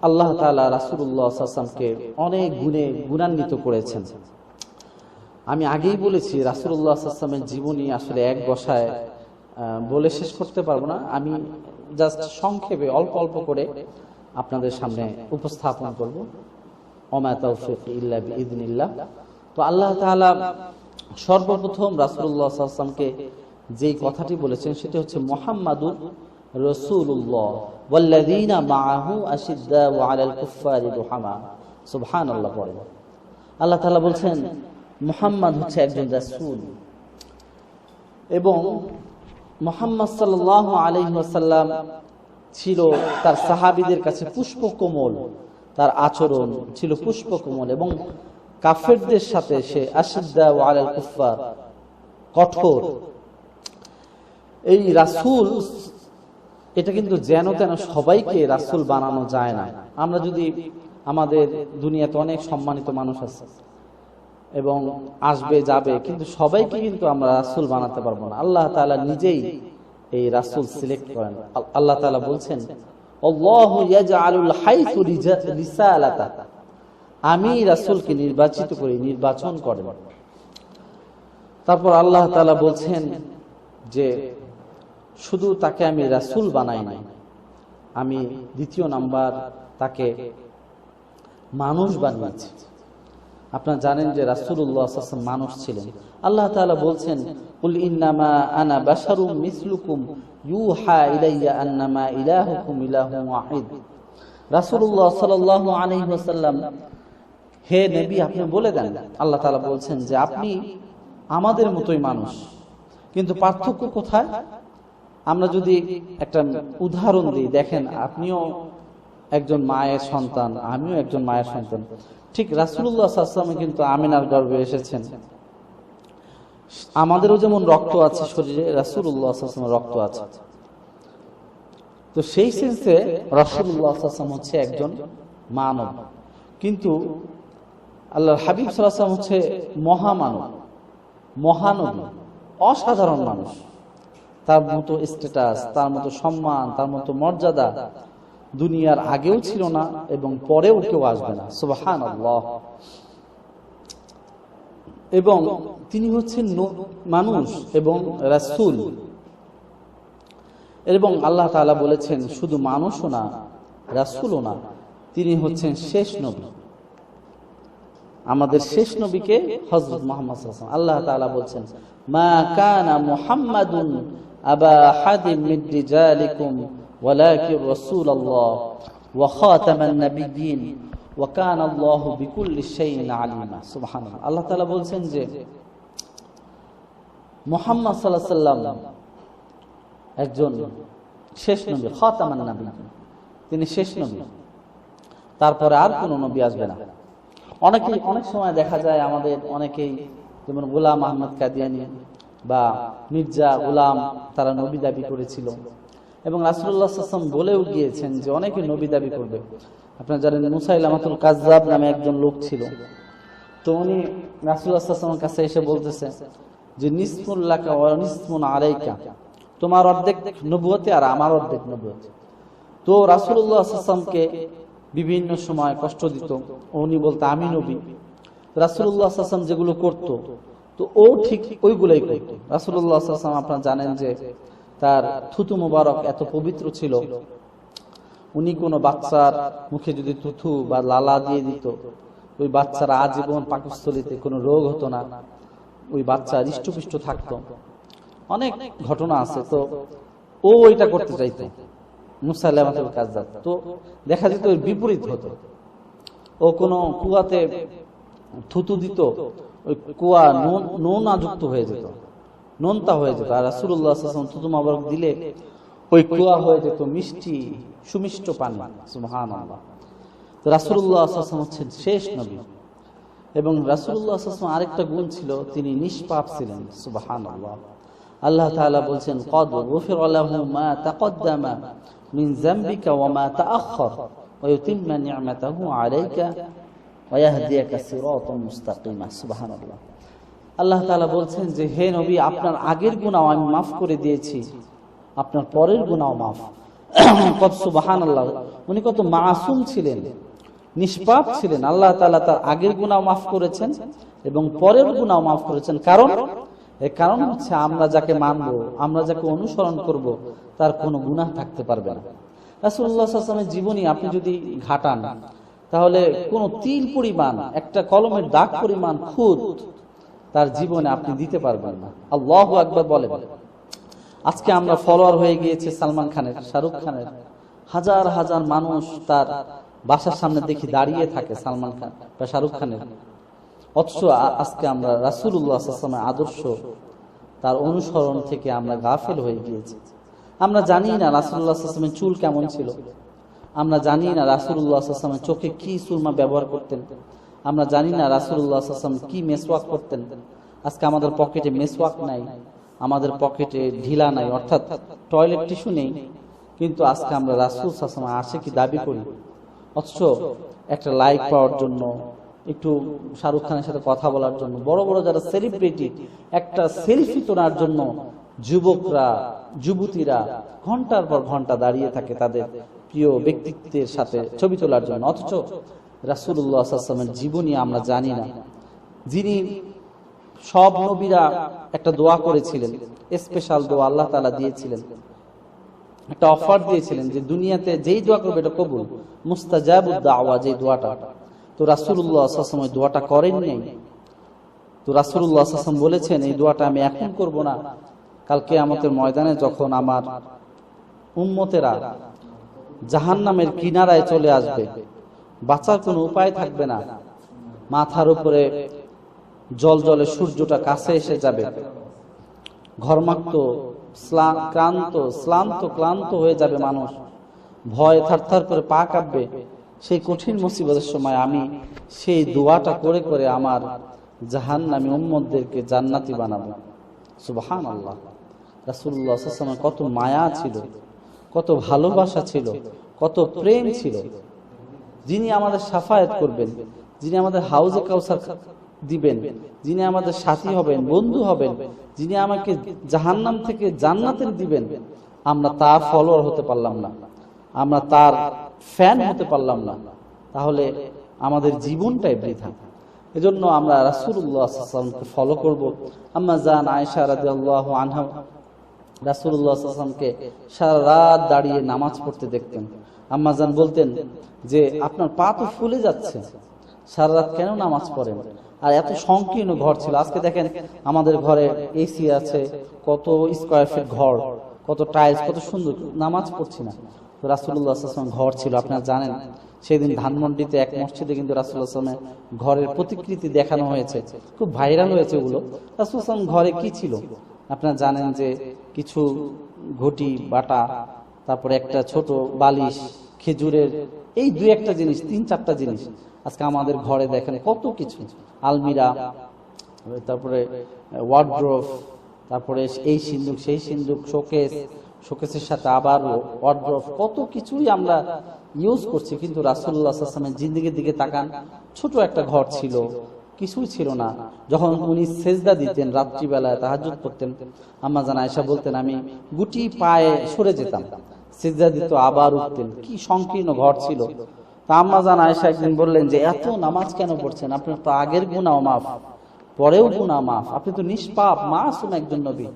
আল্লাহ তাআলা রাসূলুল্লাহ সাল্লাল্লাহু আলাইহি ওয়াসাল্লামকে অনেক গুণে গুণান্বিত করেছেন। আমি আগেই বলেছি রাসূলুল্লাহ সাল্লাল্লাহু আলাইহি ওয়াসাল্লামের জীবনী আসলে এক বসায় বলে শেষ করতে পারবো না। আমি জাস্ট সংক্ষেপে অল্প অল্প করে আপনাদের সামনে উপস্থাপন করব। ওমা তাওফীকি ইল্লা বিইذনিল্লাহ। তো আল্লাহ তাআলা সর্বপ্রথম রাসূলুল্লাহ সাল্লাল্লাহু আলাইহি ওয়াসাল্লামকে যেই কথাটি বলেছেন সেটা হচ্ছে মুহাম্মাদুর রাসূলুল্লাহ ওয়াল্লাযীনা মাআহু আশিদ্দাউ আলাল কুফফারি রুহামা। সুবহানাল্লাহ পড়েন। আল্লাহ তাআলা বলছেন মুহাম্মদ হচ্ছে একজন রাসূল, এবং মুহাম্মদ সাল্লাল্লাহু আলাইহি ওয়াসাল্লাম ছিল তার সাহাবীদের কাছে পুষ্পকমল, তার আচরণ ছিল পুষ্পকমল, এবং কাফেরদের সাথে সে আশিদ্দাউ আলাল কুফফার, কঠোর। এই রাসূল এটা কিন্তু যেন তেন সবাইকে রাসূল বানানো যায় না। আমরা যদি আমাদের দুনিয়াতে অনেক সম্মানিত মানুষ আছে এবং আসবে যাবে, কিন্তু সবাইকে কিন্তু আমরা রাসূল বানাতে পারবো না। আল্লাহ তাআলা নিজেই এই রাসূল সিলেক্ট করেন। আল্লাহ তাআলা বলছেন আল্লাহু ইয়াজআলুল হাইসু রিসালাতা, আমি রাসূলকে নির্বাচিত করি, নির্বাচন করেন। তারপর আল্লাহ তাআলা বলছেন যে শুধু তাকে আমি রাসূল বানাই নাই, আমি দ্বিতীয় নাম্বার তাকে মানুষ বানিয়েছি। আপনারা জানেন যে রাসূলুল্লাহ সাল্লাল্লাহু আলাইহি ওয়াসাল্লাম মানুষ ছিলেন। আল্লাহ তাআলা বলছেন কুল ইন্নামা আনা বাশারুম মিসলুকুম ইউহা ইলাইয়া আন্নামা ইলাহুকুম ইলাহুন ওয়াহিদ। রাসূলুল্লাহ সাল্লাল্লাহু আলাইহি ওয়াসাল্লাম, হে নবী আপনি বলে দেন, আল্লাহ তাআলা বলছেন যে আপনি আমাদের মতোই মানুষ, কিন্তু পার্থক্য কোথায়? আমরা যদি একটা উদাহরণ দিই, দেখেন আপনিও একজন মায়ের সন্তান, আমিও একজন মায়ের সন্তান। ঠিক রাসূলুল্লাহ সাল্লাল্লাহু আলাইহি ওয়াসাল্লাম কিন্তু আমিনার গর্ভে এসেছেন। আমাদেরও যেমন রক্ত আছে শরীরে, রাসূলুল্লাহ সাল্লাল্লাহু আলাইহি ওয়াসাল্লামের রক্ত আছে। তো সেই সেন্সে রাসূলুল্লাহ সাল্লাল্লাহু আলাইহি ওয়াসাল্লাম হচ্ছে একজন মানব, কিন্তু আল্লাহর হাবিব সাল্লাল্লাহু আলাইহি ওয়াসাল্লাম হচ্ছে মহামানব, মহানবী, অসাধারণ মানুষ। তার মতো স্ট্যাটাস, তার মতো সম্মান, তার মতো মর্যাদা দুনিয়ার আগেও ছিল না এবং পরেও কেউ আসবে না। সুবহানাল্লাহ। এবং তিনি হচ্ছেন মানুষ এবং রাসূল, এবং আল্লাহ তাআলা বলেছেন শুধু মানুষও না, রাসূলও না, তিনি হচ্ছেন শেষ নবী। আমাদের শেষ নবীকে হযরত মুহাম্মদ সাল্লাল্লাহু আলাইহি ওয়াসাল্লাম। আল্লাহ তাআলা বলছেন, মা কানা মুহাম্মাদুন আবা হাদিম মিন রিজালিকুম ওয়ালাকিন রাসূলুল্লাহ ওয়া খাতামান নাবিয়্যিন ওয়া কানা আল্লাহু বিকুল্লি শাইইন আলিমা। সুবহানাল্লাহ। আল্লাহ তাআলা বলছেন যে মুহাম্মদ সাল্লাল্লাহু আলাইহি ওয়াসাল্লাম একজন শেষ নবী, খাতামান নাবিয়্যিন, তিনি শেষ নবী, তারপরে আর কোন নবী আসবে না। অনেক সময় দেখা যায় আমাদের অনেকেই, যেমন গোলাম আহমদ কাদিয়ানী বা মির্জা গোলাম, তারা নবী দাবি করেছিল এবং রাসূলুল্লাহ সাল্লাল্লাহু আলাইহি ওয়াসাল্লাম বলেও গিয়েছেন যে অনেকে নবী দাবি করবে। আপনারা জানেন মুসাইলামাতুল কাযযাব নামে একজন লোক ছিল। তো উনি রাসূলুল্লাহ সাল্লাল্লাহু আলাইহি ওয়াসাল্লামের কাছে এসে বলতেছে যে নিসমুল লাকা ওয়া নিসমুন আলাইকা, তোমার অর্ধেক নবুয়তে আর আমার অর্ধেক নবুয়তে। তো রাসূলুল্লাহ সাল্লাল্লাহু আলাইহি ওয়াসাল্লামকে বিভিন্ন সময় কষ্ট দিত। উনি বলতো আমি নবী। রাসূলুল্লাহ সাল্লাল্লাহু আলাইহি ওয়াসাল্লাম যেগুলো করতো তো ও ঠিক ওইগুলাই করতো। রাসূলুল্লাহ সাল্লাল্লাহু আলাইহি ওয়াসাল্লাম আপনারা জানেন যে তার থুতু মুবারক এত পবিত্র ছিল, উনি কোনো বাচ্চার মুখে যদি থুতু বা লালা দিয়ে দিত, ওই বাচ্চার আজীবন পাকস্থলীতে কোনো রোগ হতো না, ওই বাচ্চা হৃষ্টপুষ্ট থাকতো। অনেক ঘটনা আছে। তো ও ওইটা করতে চাইতো, মুসাইলামাতুল কাযযাব। তো দেখা যেত ওর বিপরীত হতো। ও কোনো কুয়াতে থুতু দিত, ওই কুয়া নোনা যুক্ত হয়ে যেত, নোনতা হয়ে যেত। আর রাসূলুল্লাহ সাল্লাল্লাহু আলাইহি ওয়াসাল্লাম থুতু মুবারক দিলে ওই কুয়া হয়ে যেত মিষ্টি সুমিষ্ট পানি। সুবহানাল্লাহ। তো রাসূলুল্লাহ সাল্লাল্লাহু আলাইহি ওয়াসাল্লাম হচ্ছেন শেষ নবী। এবং রাসূলুল্লাহ সাল্লাল্লাহু আলাইহি ওয়াসাল্লাম আরেকটা গুণ ছিল, তিনি নিষ্পাপ ছিলেন। সুবহানাল্লাহ। আল্লাহ তাআলা বলছেন, ক্বাদ গুফিরা লাহু মা তাকদ্দামা মিন যামবিকা ওয়া মা তাআখার ওয়া ইউতিম্মা নি'মাতাহু আলাইকা ওয়া ইয়াহদিয়াকা সিরাতাম মুস্তাকিমা। সুবহানাল্লাহ। আল্লাহ তাআলা বলছেন যে হে নবী, আপনার আগের গুনাহ আমি মাফ করে দিয়েছি, আপনার পরের গুনাহ মাফ। কত সুবহানাল্লাহ। উনি কত মাসুম ছিলেন, নিষ্পাপ ছিলেন। আল্লাহ তাআলা তার আগের গুনাহ মাফ করেছেন এবং পরের গুনাহ মাফ করেছেন। এর কারণ হচ্ছে আমরা যাকে মানবো, আমরা যাকে অনুসরণ করব, তার কোনো গুনাহ থাকতে পারবে না। রাসূলুল্লাহ সাল্লাল্লাহু আলাইহি ওয়াসাল্লামের জীবনী আপনি যদি ঘাটান, তাহলে কোনো তিল পরিমাণ, একটা কলমের দাগ পরিমাণ খুঁত তার জীবনে আপনি দিতে পারবেন না। আল্লাহু আকবার বলেন। আজকে আমরা ফলোয়ার হয়ে গিয়েছে সালমান খানের, শাহরুখ খানের। হাজার হাজার মানুষ তার বাসার সামনে দেখি দাঁড়িয়ে থাকে সালমান খান বা শাহরুখ খানের। অথচ আজকে আমরা রাসূলুল্লাহ সাল্লাল্লাহু আলাইহি ওয়াসাল্লামের আদর্শ, তার অনুসরণ থেকে আমরা গাফেল হয়ে গিয়েছি। আমরা জানি না রাসূলুল্লাহ সাল্লাল্লাহু আলাইহি ওয়াসাল্লামের চুল কেমন ছিল, আমরা জানি না রাসূলুল্লাহ সাল্লাল্লাহু আলাইহি ওয়াসাল্লামের চোখে কি সুরমা ব্যবহার করতেন, আমরা জানি না রাসূলুল্লাহ সাল্লাল্লাহু আলাইহি ওয়াসাল্লাম কি মেসওয়াক করতেন। আজকে আমাদের পকেটে মেসওয়াক নাই, আমাদের পকেটে ঢিলা নাই, অর্থাৎ টয়লেট টিস্যু নেই, কিন্তু আজকে আমরা রাসূল সাল্লাল্লাহু আলাইহি ওয়াসাল্লাম আশিকি দাবি করি। অথচ একটা লাইক পাওয়ার জন্য, একটু শাহরুখ খানের সাথে কথা বলার জন্য, বড় বড় যারা সেলিব্রিটি, একটা সেলফি তোলার জন্য যুবকরা, যুবতীরা ঘন্টার পর ঘন্টা দাঁড়িয়ে থাকে তাদের প্রিয় ব্যক্তিত্বের সাথে ছবি তোলার জন্য। অথচ রাসূলুল্লাহ সাল্লাল্লাহু আলাইহি ওয়াসাল্লামের জীবনী আমরা জানি না। যিনি সব নবীরা একটা দোয়া করেছিলেন, স্পেশাল দোয়া আল্লাহ তাআলা দিয়েছিলেন, একটা অফার দিয়েছিলেন যে দুনিয়াতে যেই দোয়া করবে এটা কবুল, মুস্তাজাবুদ দাওয়া, যে দোয়াটা। তো রাসূলুল্লাহ সাল্লাল্লাহু আলাইহি ওয়াসাল্লাম ওই দোয়াটা করেননি। তো রাসূলুল্লাহ সাল্লাল্লাহু আলাইহি ওয়াসাল্লাম বলেছেন এই দোয়াটা আমি এখন করব না, কাল কিয়ামতের ময়দানে যখন আমার উম্মতেরা জাহান্নামের কিনারায় চলে আসবে, বাঁচার কোনো উপায় থাকবে না, মাথার উপরে জলজলে সূর্যটা কাছে এসে যাবে, ঘর্মাক্ত ক্লান্ত হয়ে যাবে মানুষ, ভয় থারথার করে পা কাঁপবে। সেই কঠিন মুসিবতের সময় আমি সেই দোয়াটা করে করে আমার জাহান্নামী উম্মতদেরকে জান্নাতি বানাবো। সুবহানাল্লাহ। রাসূলুল্লাহ সাল্লাল্লাহু আলাইহি ওয়াসাল্লাম কত মায়া ছিল, কত ভালোবাসা ছিল, কত প্রেম ছিল। যিনি আমাদের শাফায়াত করবেন, যিনি আমাদের হাউজে কাউসার দিবেন, যিনি আমাদের সাথী হবেন, বন্ধু হবেন, যিনি আমাকে জাহান্নাম থেকে জান্নাতের দিবেন, আমরা তার ফলোয়ার হতে পারলাম না, আমরা তার ফ্যান হতে পারলাম না, তাহলে আমাদের জীবনটাই বৃথা। এজন্য আমরা রাসূলুল্লাহ সাল্লাল্লাহু আলাইহি ওয়াসাল্লামকে ফলো করব। আম্মা জান আয়েশা রাদিয়াল্লাহু আনহা রাসূলুল্লাহ সাল্লাল্লাহু আলাইহি ওয়াসাল্লামকে সারা রাত দাঁড়িয়ে নামাজ পড়তে দেখতেন। আম্মাজান বলতেন যে আপনার পা তো ফুলে যাচ্ছে, সারা রাত কেন নামাজ পড়েন? আর এত সংকীর্ণ ঘর ছিল। আজকে দেখেন আমাদের ঘরে এসি আছে, কত স্কোয়ার ফিট ঘর, কত টাইলস, কত সুন্দর, নামাজ পড়ছি না। রাসূলুল্লাহ সাল্লাল্লাহু আলাইহি ওয়াসাল্লাম ঘর ছিল, আপনারা জানেন সেদিন ধানমন্ডিতে এক মসজিদে কিন্তু রাসূলুল্লাহ সাল্লাল্লাহু আলাইহি ওয়াসাল্লামের ঘরের প্রতিকৃতি দেখানো হয়েছে, খুব ভাইরাল হয়েছে ওগুলো। রাসূলুল্লাহ সাল্লাল্লাহু আলাইহি ওয়াসাল্লাম ঘরে কি ছিল আপনারা জানেন, যে কিছু ঘটি বাটা, তারপরে একটা ছোট বালিশ, খেজুরের এই দুই একটা জিনিস, 3-4টা জিনিস। আজকে আমাদের ঘরে দেখেন কত কিছু, আলমিরা, তারপরে ওয়ার্ড্রোব, তারপরে এই সিন্দুক সেই সিন্দুক, শোকেস, শোকেসের সাথে আবার ওয়ার্ড্রোব, কত কিছুই আমরা ইউজ করছি। কিন্তু রাসূলুল্লাহ সাল্লাল্লাহু আলাইহি ওয়াসাল্লামের জিন্দেগির দিকে তাকান, ছোট একটা ঘর ছিল, কিছুই ছিল না। যখন উনি সেজদা দিতেন রাত্রিবেলায়, তাহাজ্জুদ পড়তেন, আম্মা জান আয়েশা বলতেন আমি গুটি পায়ে সরে যেতাম, সেজদা দিত আবার উঠতেন, কি সংকীর্ণ ঘর ছিল। তা আম্মা জান আয়েশা একদিন বললেন যে এত নামাজ কেন পড়ছেন? আপনার তো আগের গুনাহ মাফ, পরেও গুনাহ মাফ, আপনি তো নিষ্পাপ মাসুম একজন নবী।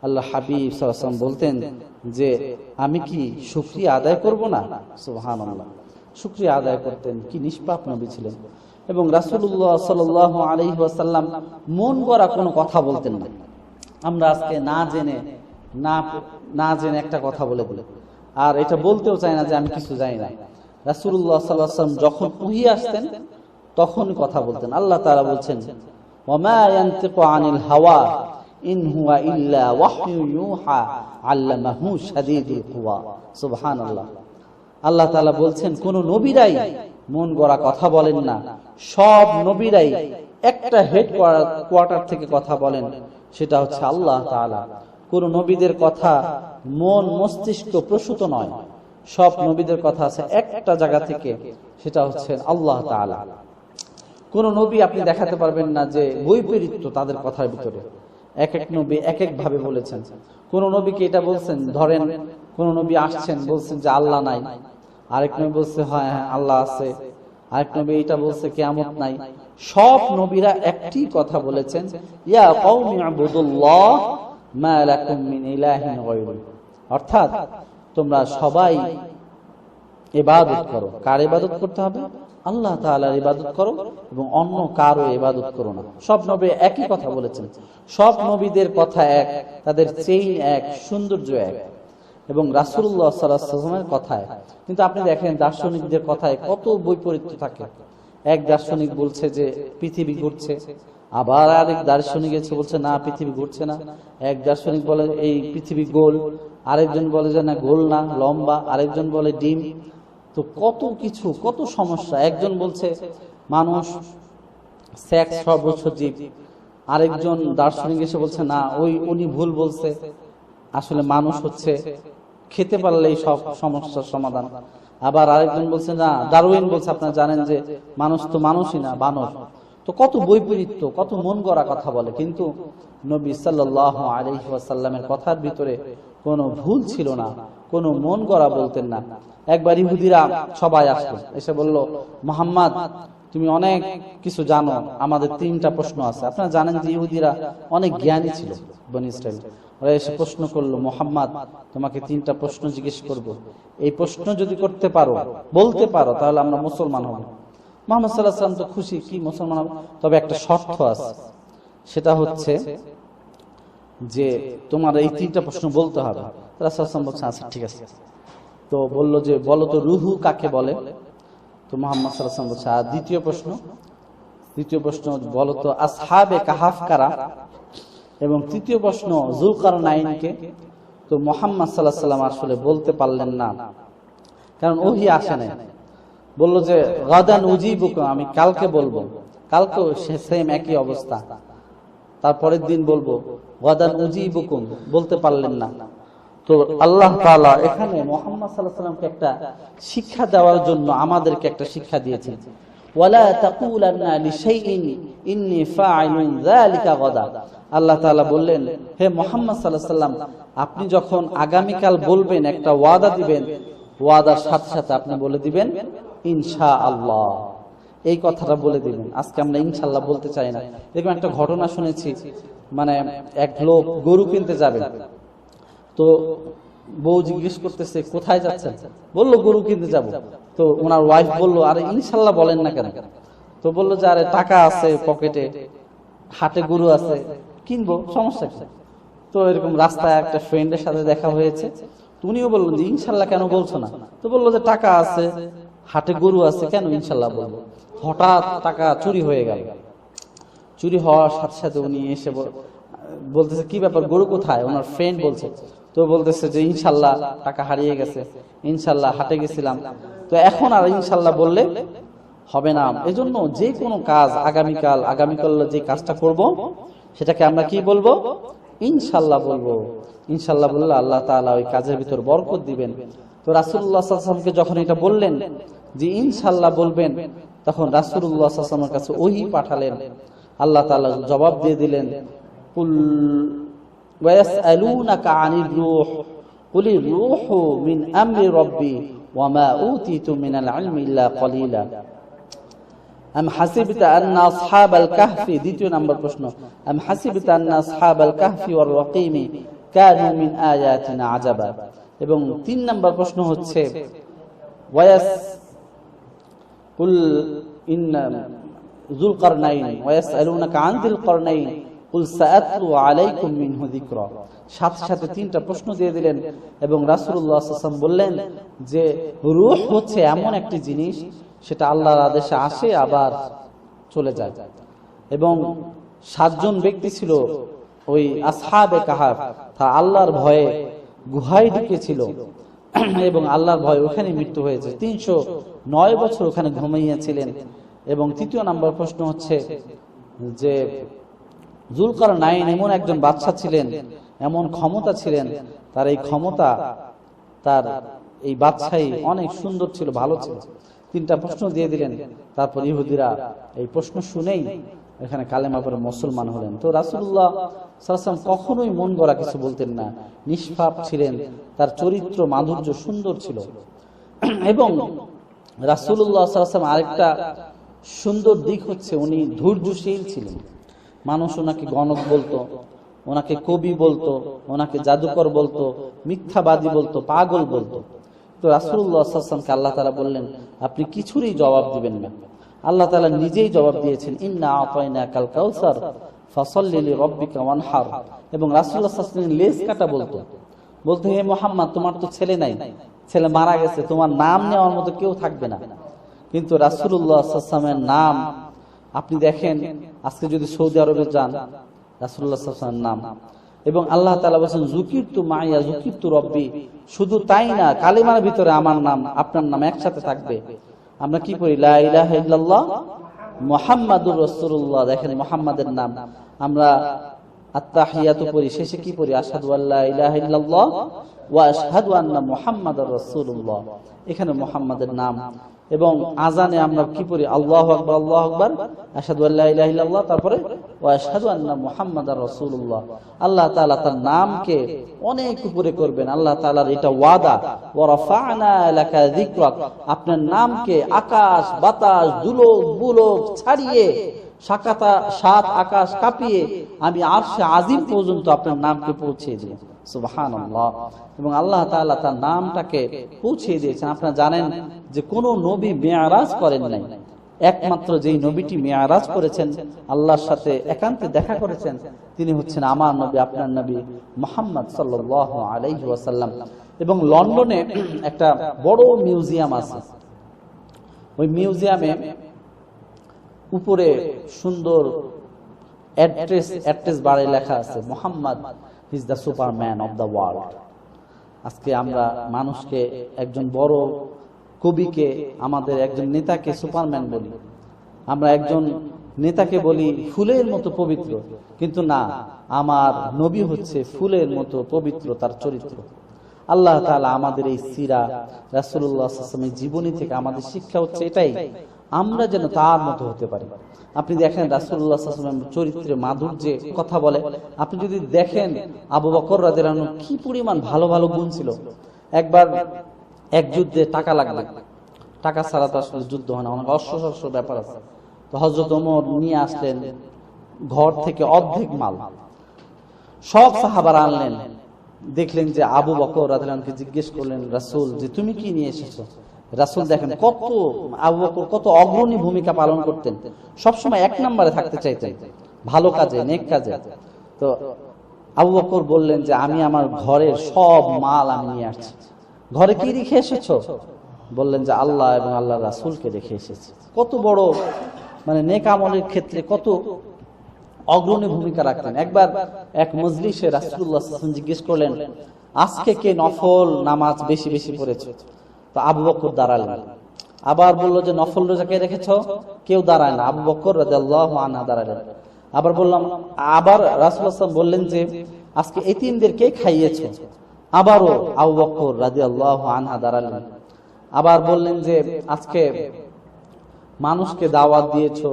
আল্লাহ হাবিব সাল্লাল্লাহু আলাইহি ওয়াসাল্লাম বলতেন যে আমি কি শুকরিয়া আদায় করব না? সুবহানাল্লাহ, শুকরিয়া আদায় করতেন, কি নিষ্পাপ নবী ছিলেন। এবং রাসূলুল্লাহ সাল্লাল্লাহু আলাইহি ওয়াসাল্লাম মন গড়া কোনো কথা বলতেন না। আমরা আজকে না জেনে একটা কথা বলে বলে, আর এটা বলতেও চাই না যে আমি কিছু জানি না। রাসূলুল্লাহ সাল্লাল্লাহু আলাইহি ওয়াসাল্লাম যখন ওহী আসতেন তখন কথা বলতেন। আল্লাহ তাআলা বলছেন ওয়ামা ইয়ানতিকু আনিল হাওয়া ইন হুয়া ইল্লা ওয়াহয়ু ইউহা আল্লামাহু শাদীদুল কুওয়া। সুবহানাল্লাহ। আল্লাহ তাআলা বলছেন কোন নবীরাই মন গড়া কথা বলেন না, সব নবীরাই একটা হেড কোয়ার্টার থেকে কথা বলেন, সেটা হচ্ছে আল্লাহ তাআলা। কোন নবীদের কথা মন মস্তিষ্ক প্রসূত নয়, সব নবীদের কথা আছে একটা জায়গা থেকে, সেটা হচ্ছে আল্লাহ তাআলা। কোন নবী আপনি দেখাতে পারবেন না যে বৈপরীত্য তাদের কথার ভিতরে, এক এক নবী এক এক ভাবে বলেছেন। কোন নবীকে এটা বলছেন, ধরেন কোন নবী আসছেন বলছেন যে আল্লাহ নাই, আরেক নবী বলছে হ্যাঁ আল্লাহ আছে, আরেক নবী এটা বলছে কিয়ামত নাই। সব নবীরা একটি কথা বলেছেন, ইয়া কওমি ইবুদুল্লাহ মা লাকুম মিন ইলাহিন গায়রু, অর্থাৎ তোমরা সবাই ইবাদত করো। কার ইবাদত করতে হবে? আল্লাহ তাআলার ইবাদত করো এবং অন্য কারো ইবাদত করো না। সব নবী একই কথা বলেছেন, সব নবীদের কথা এক, তাদের চেইন এক, সৌন্দর্য এক, এবং রাসূলুল্লাহ সাল্লাল্লাহু আলাইহি ওয়াসাল্লামের কথায়। কিন্তু আপনি দেখেন দার্শনিকদের কথায় কত বৈপরীত্য থাকে। এক দার্শনিক বলছে যে পৃথিবী ঘুরছে, আবার আরেক দার্শনিক এসে বলছে না পৃথিবী ঘুরছে না। এক দার্শনিক বলে এই পৃথিবী গোল, আরেকজন বলে যে না গোল না লম্বা, আরেকজন বলে ডিম। তো কত কিছু, কত সমস্যা। একজন বলছে মানুষ সেক্স সর্বোচ্চ জীব, আরেকজন দার্শনিক এসে বলছে না উনি ভুল বলছে, আসলে মানুষ হচ্ছে খেতে পারলেই সব সমস্যার সমাধান। আবার আরেকজন বলছে না ডারউইন বলছে, আপনারা জানেন যে মানুষ তো মানুষই না বানর। তো কত বৈপরীত্য, কত মন গড়া কথা বলে। কিন্তু নবী সাল্লাল্লাহু আলাইহি ওয়াসাল্লামের কথার ভিতরে কোনো ভুল ছিল না, কোনো মন গড়া বলতেন না। একবার ইহুদিরা সবাই আসলো, এসে বলল মুহাম্মদ তুমি অনেক কিছু জানো, আমাদের 3টা প্রশ্ন আছে। আপনারা জানেন যে ইহুদিরা অনেক জ্ঞানী ছিল, বনী ইসরাইল। ওরা এসে প্রশ্ন করলো মুহাম্মদ তোমাকে 3টা প্রশ্ন জিজ্ঞেস করব, এই প্রশ্ন যদি করতে পারো, বলতে পারো, তাহলে আমরা মুসলমান হব। মুহাম্মদ সাল্লাল্লাহু আলাইহি ওয়াসাল্লাম তো খুশি, কি মুসলমান হব, তবে একটা শর্ত আছে, সেটা হচ্ছে যে তোমার এই 3টা প্রশ্ন বলতে হবে। রাসূলুল্লাহ সাল্লাল্লাহু আলাইহি ওয়াসাল্লাম বলছেন আচ্ছা ঠিক আছে। তো বললো যে বলো তো রুহু কাকে বলে? তো মুহাম্মদ সাল্লাল্লাহু আলাইহি ওয়াসাল্লাম বলছে আর দ্বিতীয় প্রশ্ন বলো তো আসহাবে কাহাফ কারা? এবং তৃতীয় প্রশ্ন যুলকারনাইনকে। তো মুহাম্মদ সাল্লাল্লাহু আলাইহি ওয়াসাল্লাম আসলে বলতে পারলেন না, কারণ ওহী আসে না। বললো যে গাদান উজিবুকুম, আমি কালকে বলবো। কালকেও সেম একই অবস্থা, তারপরের দিন বলবো গাদান উজিবুকুম, বলতে পারলেন না। তো আল্লাহ তাআলা এখানে মুহাম্মদ সাল্লাল্লাহু আলাইহি ওয়াসাল্লামকে একটা শিক্ষা দেওয়ার জন্য আমাদেরকে একটা শিক্ষা দিয়েছেন, ওয়ালা তাকুলান্না লিশাইইন ইন্নী ফাআইলুন যালিকা গাদা। আল্লাহ তাআলা বললেন হে মুহাম্মদ সাল্লাল্লাহু আলাইহি ওয়াসাল্লাম, আপনি যখন আগামীকাল বলবেন, একটা ওয়াদা দিবেন, ওয়াদার সাথে সাথে আপনি বলে দিবেন ইনশাআল্লাহ, এই কথাটা বলে দিবেন। আজকে আমরা ইনশাআল্লাহ বলতে চাই না। এরকম একটা ঘটনা শুনেছি, মানে এক লোক গরু কিনতে যাবে, তো বউ জিজ্ঞেস করতেছে কোথায় যাচ্ছেন, বললো গরু কিনতে যাব। তো ওনার ওয়াইফ বললো আরে ইনশাল্লাহ বলেন না কেন? তো বললো যে আরে টাকা আছে পকেটে, হাটে গরু আছে, কিনবো, সমস্যা কি? তো এরকম রাস্তায় একটা ফ্রেন্ডের সাথে দেখা হয়েছে, উনিও বললেন যে ইনশাল্লাহ কেন বলছো না? তো বললো যে টাকা আছে, হাটে গরু আছে, কেন ইনশাল্লাহ বলবো? হঠাৎ টাকা চুরি হয়ে গেল। চুরি হওয়ার সাথে সাথে উনি এসে বলতেছে কি ব্যাপার, গরু কোথায়? ওনার ফ্রেন্ড বলছে। তো বলতেছে যে ইনশাল্লাহ টাকা হারিয়ে গেছে, ইনশাল্লাহ হাটে গেছিলাম, তো এখন আর ইনশাল্লাহ বললে হবে না। এজন্য যে কোনো কাজ আগামীকাল যে কাজটা করব সেটাকে আমরা কি বলবো? ইনশাল্লাহ বলবো। ইনশাল্লাহ বললে আল্লাহ তাআলা ওই কাজের ভিতর বরকত দিবেন। তো রাসূলুল্লাহ সাল্লাল্লাহু আলাইহি ওয়াসাল্লামকে যখন এটা বললেন যে ইনশাল্লাহ বলবেন, তখন রাসূলুল্লাহ সাল্লাল্লাহু আলাইহি ওয়াসাল্লামের কাছে ওহী পাঠালেন। আল্লাহ তাআলা জবাব দিয়ে দিলেন, কুল ওয়ায়াসআলুনাকা আনির রূহ কুলির রূহু মিন আমরি রাব্বি ওয়া মা উতিতু মিনাল ইলমি ইল্লা কলিলা। আম হাসিবতা আন্না আসহাবাল কাহফি, দ্বিতীয় নম্বর প্রশ্ন, আম হাসিবতা আন্না আসহাবাল কাহফি ওয়ার রাকিমি কানু মিন আয়াতিনা আজাবা। এবং 3 নম্বর প্রশ্ন হচ্ছে ওয়ায়াস কুল ইন্না যুলকারনাইন ওয়ায়াসআলুনাকা আন যুলকারনাইন কুল সাআতলু আলাইকুম মিনহু যিকরা। সাথে সাথে 3টা প্রশ্ন দিয়ে দিলেন এবং রাসূলুল্লাহ সাল্লাল্লাহু আলাইহি ওয়াসাল্লাম বললেন যে রূহ হচ্ছে এমন একটি জিনিস, সেটা আল্লাহর আদেশে আসে আবার চলে যায়। এবং 7 জন ব্যক্তি ছিল ওই আসহাবে কাহাফ, তা আল্লাহর ভয়ে গুহায় ঢুকেছিল এবং আল্লাহর ভয়ে ওখানে মৃত্যু হয়েছে। 309 বছর ওখানে ঘুমিয়েছিলেন। এবং 3য় নম্বর প্রশ্ন হচ্ছে যে যুলকারনাইন এমন একজন বাদশা ছিলেন, এমন ক্ষমতা ছিলেন, তার এই ক্ষমতা, তার এই বাদশাহী অনেক সুন্দর ছিল, ভালো ছিল। 3টা প্রশ্ন দিয়ে দিলেন। তারপর ইহুদিরা এই প্রশ্ন শুনেই এখানে কালেমা পড়ে মুসলমান হলেন। তো রাসূলুল্লাহ সাল্লাল্লাহু আলাইহি ওয়াসাল্লাম কখনোই মন গড়া কিছু বলতেন না, নিষ্পাপ ছিলেন, তার চরিত্র মাধুর্য সুন্দর ছিল। এবং রাসূলুল্লাহ সাল্লাল্লাহু আলাইহি ওয়াসাল্লাম আরেকটা সুন্দর দিক হচ্ছে উনি ধৈর্যশীল ছিলেন। মানুষ ওনাকে গণক বলতো, ওনাকে কবি বলতো, ওনাকে জাদুকর বলতো, মিথ্যাবাদী বলতো, পাগল বলতো। তো রাসূলুল্লাহ সাল্লাল্লাহু আলাইহি ওয়াসাল্লামকে আল্লাহ তাআলা বললেন আপনি কিছুরই জবাব দিবেন না। আল্লাহ তাআলা নিজেই জবাব দিয়েছেন, ইন্না আতাইনাকাল কাউসার ফাসাল্লি লিরাব্বিকা ওয়ানহার। এবং রাসূলুল্লাহ সাল্লাল্লাহু আলাইহি ওয়াসাল্লাম লেজ কাটা বলতো হে মুহাম্মদ, তোমার তো ছেলে নাই, ছেলে মারা গেছে, তোমার নাম নেওয়ার মতো কেউ থাকবে না। কিন্তু রাসূলুল্লাহ সাল্লাল্লাহু আলাইহি ওয়াসাল্লামের নাম আপনি দেখেন, আজকে যদি সৌদি আরবে যান, রাসূলুল্লাহ সাল্লাল্লাহু আলাইহি ওয়াসাল্লামের নাম। এবং আল্লাহ তাআলা বলেছেন যুকিরতু মাইয়া যুকিরতু রব্বি, শুধু তাই না, কালিমার ভিতরে আমার নাম আপনার নাম একসাথে থাকবে। আমরা কি পড়ি? লা ইলাহা ইল্লাল্লাহ মুহাম্মাদুর রাসূলুল্লাহ। দেখেন মুহাম্মাদের নাম। আমরা আত-তাহিয়াতু পড়ি, শেষে কি পড়ি? আশহাদু আল্লা ইলাহা ইল্লাল্লাহ ওয়া আশহাদু আন্না মুহাম্মাদার রাসূলুল্লাহ। এখানে মুহাম্মাদের নাম। এবং আজানে আমরা কি পড়ি? আল্লাহু আকবার, আল্লাহু আকবার, আশহাদু আল্লা ইলাহা ইল্লাল্লাহ, তারপরে ওয়া আশহাদু আন্না মুহাম্মাদার রাসূলুল্লাহ। আল্লাহ তাআলা তার নামকে অনেক উপরে করবেন। আল্লাহ তাআলার এটা ওয়াদা, ওয়া রাফা'না লাকা যিকরাক, আপনার নামকে আকাশ বাতাস দুলোক বুলোক ছাড়িয়ে, সাত আকাশ কাঁপিয়ে আমি আরশে আজিম পর্যন্ত আপনার নামকে পৌঁছে দিই। সুবহানাল্লাহ। এবং আল্লাহ তাআলা তার নামটাকে পৌঁছে দিয়েছেন। আপনারা জানেন যে কোন নবী মিরাজ করেন নাই, একমাত্র যেই নবীটি মিরাজ করেছেন, আল্লাহর সাথে একান্তে দেখা করেছেন, তিনি হচ্ছেন আমার নবী, আপনার নবী মুহাম্মদ সাল্লাল্লাহু আলাইহি ওয়াসাল্লাম। এবং লন্ডনে একটা বড় মিউজিয়াম আছে। ওই মিউজিয়ামে উপরে সুন্দর অ্যাড্রেস বারে লেখা আছে, Muhammad is the Superman of the world. আজকে আমরা মানুষকে, একজন বড় কবিকে, আমাদের একজন নেতাকে সুপারম্যান বলি, আমরা একজন নেতাকে বলি ফুলের মতো পবিত্র, কিন্তু না, আমার নবী হচ্ছে ফুলের মতো পবিত্র তার চরিত্র। আল্লাহ তাআলা আমাদের এই সিরা রাসূলুল্লাহ সাল্লাল্লাহু আলাইহি ওয়াসাল্লামের জীবনী থেকে আমাদের শিক্ষা হচ্ছে এটাই, আমরা যেন তার মতো হতে পারি। আপনি দেখেন রাসূলুল্লাহ সাল্লাল্লাহু আলাইহি ওয়াসাল্লামের চরিত্রের মাধুর্যে কথা বলে। আপনি যদি দেখেন আবু বকর রাদিয়াল্লাহু আনহু কি পরিমাণ ভালো ভালো গুণ ছিল। একবার এক যুদ্ধে টাকা লাগবে, টাকা ছাড়া তো আসলে যুদ্ধ হয় না, অনেক অস্ত্র ব্যাপার আছে। তো হযরত ওমর নিয়ে আসলেন ঘর থেকে অর্ধেক মাল, সব সাহাবারা আনলেন, দেখলেন যে আবু বকর রাদিয়াল্লাহু আনহুকে জিজ্ঞেস করলেন রাসূল যে তুমি কি নিয়ে এসেছো। রাসূল দেখেন কত আবু বকর কত অগ্রণী ভূমিকা পালন করতেন, সবসময় এক নম্বরে থাকতে চাইতেন ভালো কাজে, নেক কাজে। তো আবু বকর বললেন যে আমি আমার ঘরের সব মাল আমি নিয়ে আসছি। ঘরে কি রেখে এসেছো? বললেন যে আল্লাহ এবং আল্লাহর রাসূলকে রেখে এসেছি। কত বড় মানে নেক আমলের ক্ষেত্রে কত অগ্রণী ভূমিকা রাখতেন। একবার এক মজলিসে রাসূলুল্লাহ সাল্লাল্লাহু আলাইহি ওয়াসাল্লাম জিজ্ঞেস করলেন আজকে কে নফল নামাজ বেশি বেশি পড়েছে? তো আবু বকর দাঁড়ালেন। আবার বলল যে নফল রোজা কে রেখেছো? কেউ দাঁড়ায় না, আবু বকর রাদিয়াল্লাহু আনহু দাঁড়ালেন। আবার বললাম, আবার রাসূলুল্লাহ সাল্লাল্লাহু আলাইহি ওয়াসাল্লাম বললেন যে আজকে এতিমদের কে খাইয়েছো? আবারও আবু বকর রাদিয়াল্লাহু আনহু দাঁড়ালেন। আবার বললেন যে আজকে মানুষকে দাওয়াত দিয়েছো,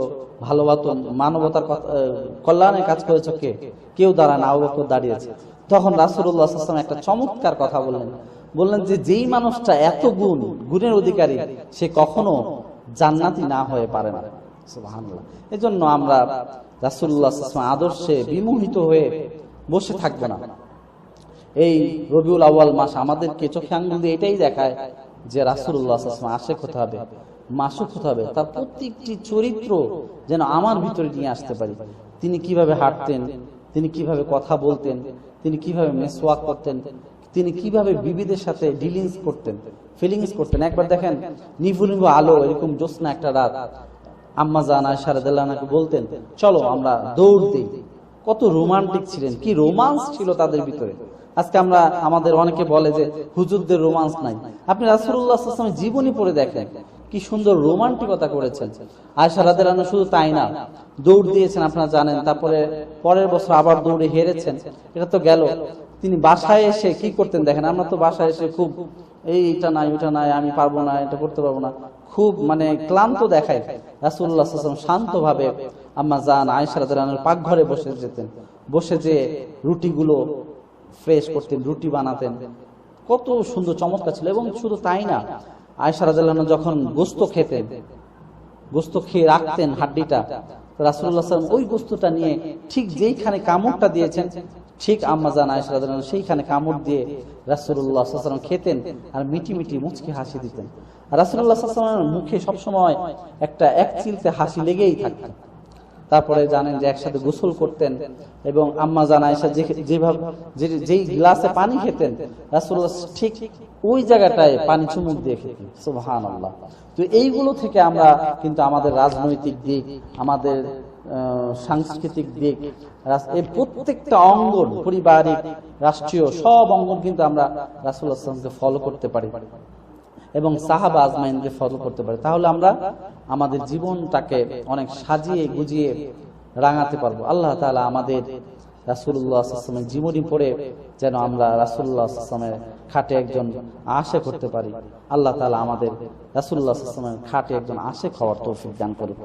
ভালোবাসো, মানবতার কল্যাণের কাজ করেছো কে? কেউ দাঁড়ায় না, আবু বকর দাঁড়িয়েছে। তখন রাসূলুল্লাহ সাল্লাল্লাহু আলাইহি ওয়াসাল্লাম একটা চমৎকার কথা বললেন যে যেই মানুষটা এত গুণের অধিকারী সে কখনো জান্নাতি না হয়ে পারে না। সুবহানাল্লাহ। এজন্য আমরা রাসূলুল্লাহ সাল্লাল্লাহু আলাইহি ওয়াসাল্লাম আদর্শে বিমোহিত হয়ে বসে থাকবো না। এই রবিউল আউয়াল মাস আমাদেরকে চোখে আঙ্গুল দিয়ে এটাই দেখায় যে রাসূলুল্লাহ সাল্লাল্লাহু আলাইহি ওয়াসাল্লাম আশিক হতে হবে, মাসুক হতে হবে। তার প্রত্যেকটি চরিত্র যেন আমার ভিতরে নিয়ে আসতে পারি। তিনি কিভাবে হাঁটতেন, তিনি কিভাবে কথা বলতেন, তিনি কিভাবে মেসওয়াক করতেন, তিনি কিভাবে বিবিদের সাথে ফিলিংস করতেন। একবার দেখেন নিভু আলো এরকম জ্যোৎস্না একটা রাত আম্মা জান আয়েশা রাদিয়াল্লাহু আনহা বলতেন চলো আমরা দৌড় দিই। কত রোমান্টিক ছিলেন, কি রোমান্স ছিল তাদের ভিতরে। আজকে আমাদের অনেকে বলে যে হুজুরদের রোমান্স নাই। আপনি রাসূলুল্লাহ সাল্লাল্লাহু আলাইহি ওয়াসাল্লামের জীবনী পড়ে দেখেন কি সুন্দর রোমান্টিকতা করেছেন। আয়েশা রাদিয়াল্লাহু আনহা শুধু তাই না, দৌড় দিয়েছেন আপনারা জানেন, তারপরে পরের বছর আবার দৌড়ে হেরেছেন। এটা তো গেল। তিনি বাসায় এসে কি করতেন দেখেন, আমরা তো বাসায় এসে খুব এইটা নাই ওটা নাই, আমি পারবো না, এটা করতে পারবো না, খুব মানে ক্লান্ত দেখায়। রাসূলুল্লাহ সাল্লাল্লাহু আলাইহি ওয়াসাল্লাম শান্তভাবে আম্মা জান আয়েশা রাদিয়াল্লাহু আনহার পাকঘরে বসে যেতেন, বসে যে রুটিগুলো ফ্রেশ করতেন, রুটি বানাতেন। কত সুন্দর চমৎকার ছিল। এবং শুধু তাই না, আয়েশা রাদিয়াল্লাহু আনহা যখন গোশত খেতেন, গোশত খেয়ে রাখতেন হাড্ডিটা, রাসূলুল্লাহ সাল্লাল্লাহু আলাইহি ওয়াসাল্লাম ওই গোশতটা নিয়ে ঠিক যেইখানে কামড়টা দিয়েছেন ঠিক আম্মা জান আয়েশা রাদিয়াল্লাহু আনহা সেইখানে কামড় দিয়ে রাসূলুল্লাহ সাল্লাল্লাহু আলাইহি ওয়াসাল্লাম খেতেন আর মিটি মিটি মুচকি হাসি দিতেন। রাসূলুল্লাহ সাল্লাল্লাহু আলাইহি ওয়াসাল্লামের মুখে সবসময় একটা চিলতে হাসি লেগেই থাকতো। তারপরে জানেন যে একসাথে গোসল করতেন এবং আম্মা জান আয়েশা যেভাবে যেই গ্লাসে পানি খেতেন রাসূলুল্লাহ ঠিক ওই জায়গাটায় পানি চুমুক দিয়ে খেতেন। সুবহানাল্লাহ। তো এইগুলো থেকে আমরা কিন্তু আমাদের রাজনৈতিক দিক, আমাদের সাংস্কৃতিক দিক, এই প্রত্যেকটা অঙ্গন, পারিবারিক, রাষ্ট্রীয় সব অঙ্গন কিন্তু আমরা রাসূলুল্লাহ সাল্লাল্লাহু আলাইহি ওয়াসাল্লামকে ফলো করতে পারি এবং সাহাবা আজমাইনকে ফলো করতে পারি। তাহলে আমরা আমাদের জীবনটাকে অনেক সাজিয়ে গুজিয়ে রাঙাতে পারবো। আল্লাহ তাআলা আমাদের রাসূলুল্লাহ সাল্লাল্লাহু আলাইহি ওয়াসাল্লামের জীবনী পড়ে যেন আমরা রাসূলুল্লাহ সাল্লাল্লাহু আলাইহি ওয়াসাল্লামের খাটে একজন আশিক করতে পারি। আল্লাহ তাআলা আমাদের রাসূলুল্লাহ সাল্লাল্লাহু আলাইহি ওয়াসাল্লামের খাটে একজন আশিক হওয়ার তৌফিক দান করুন।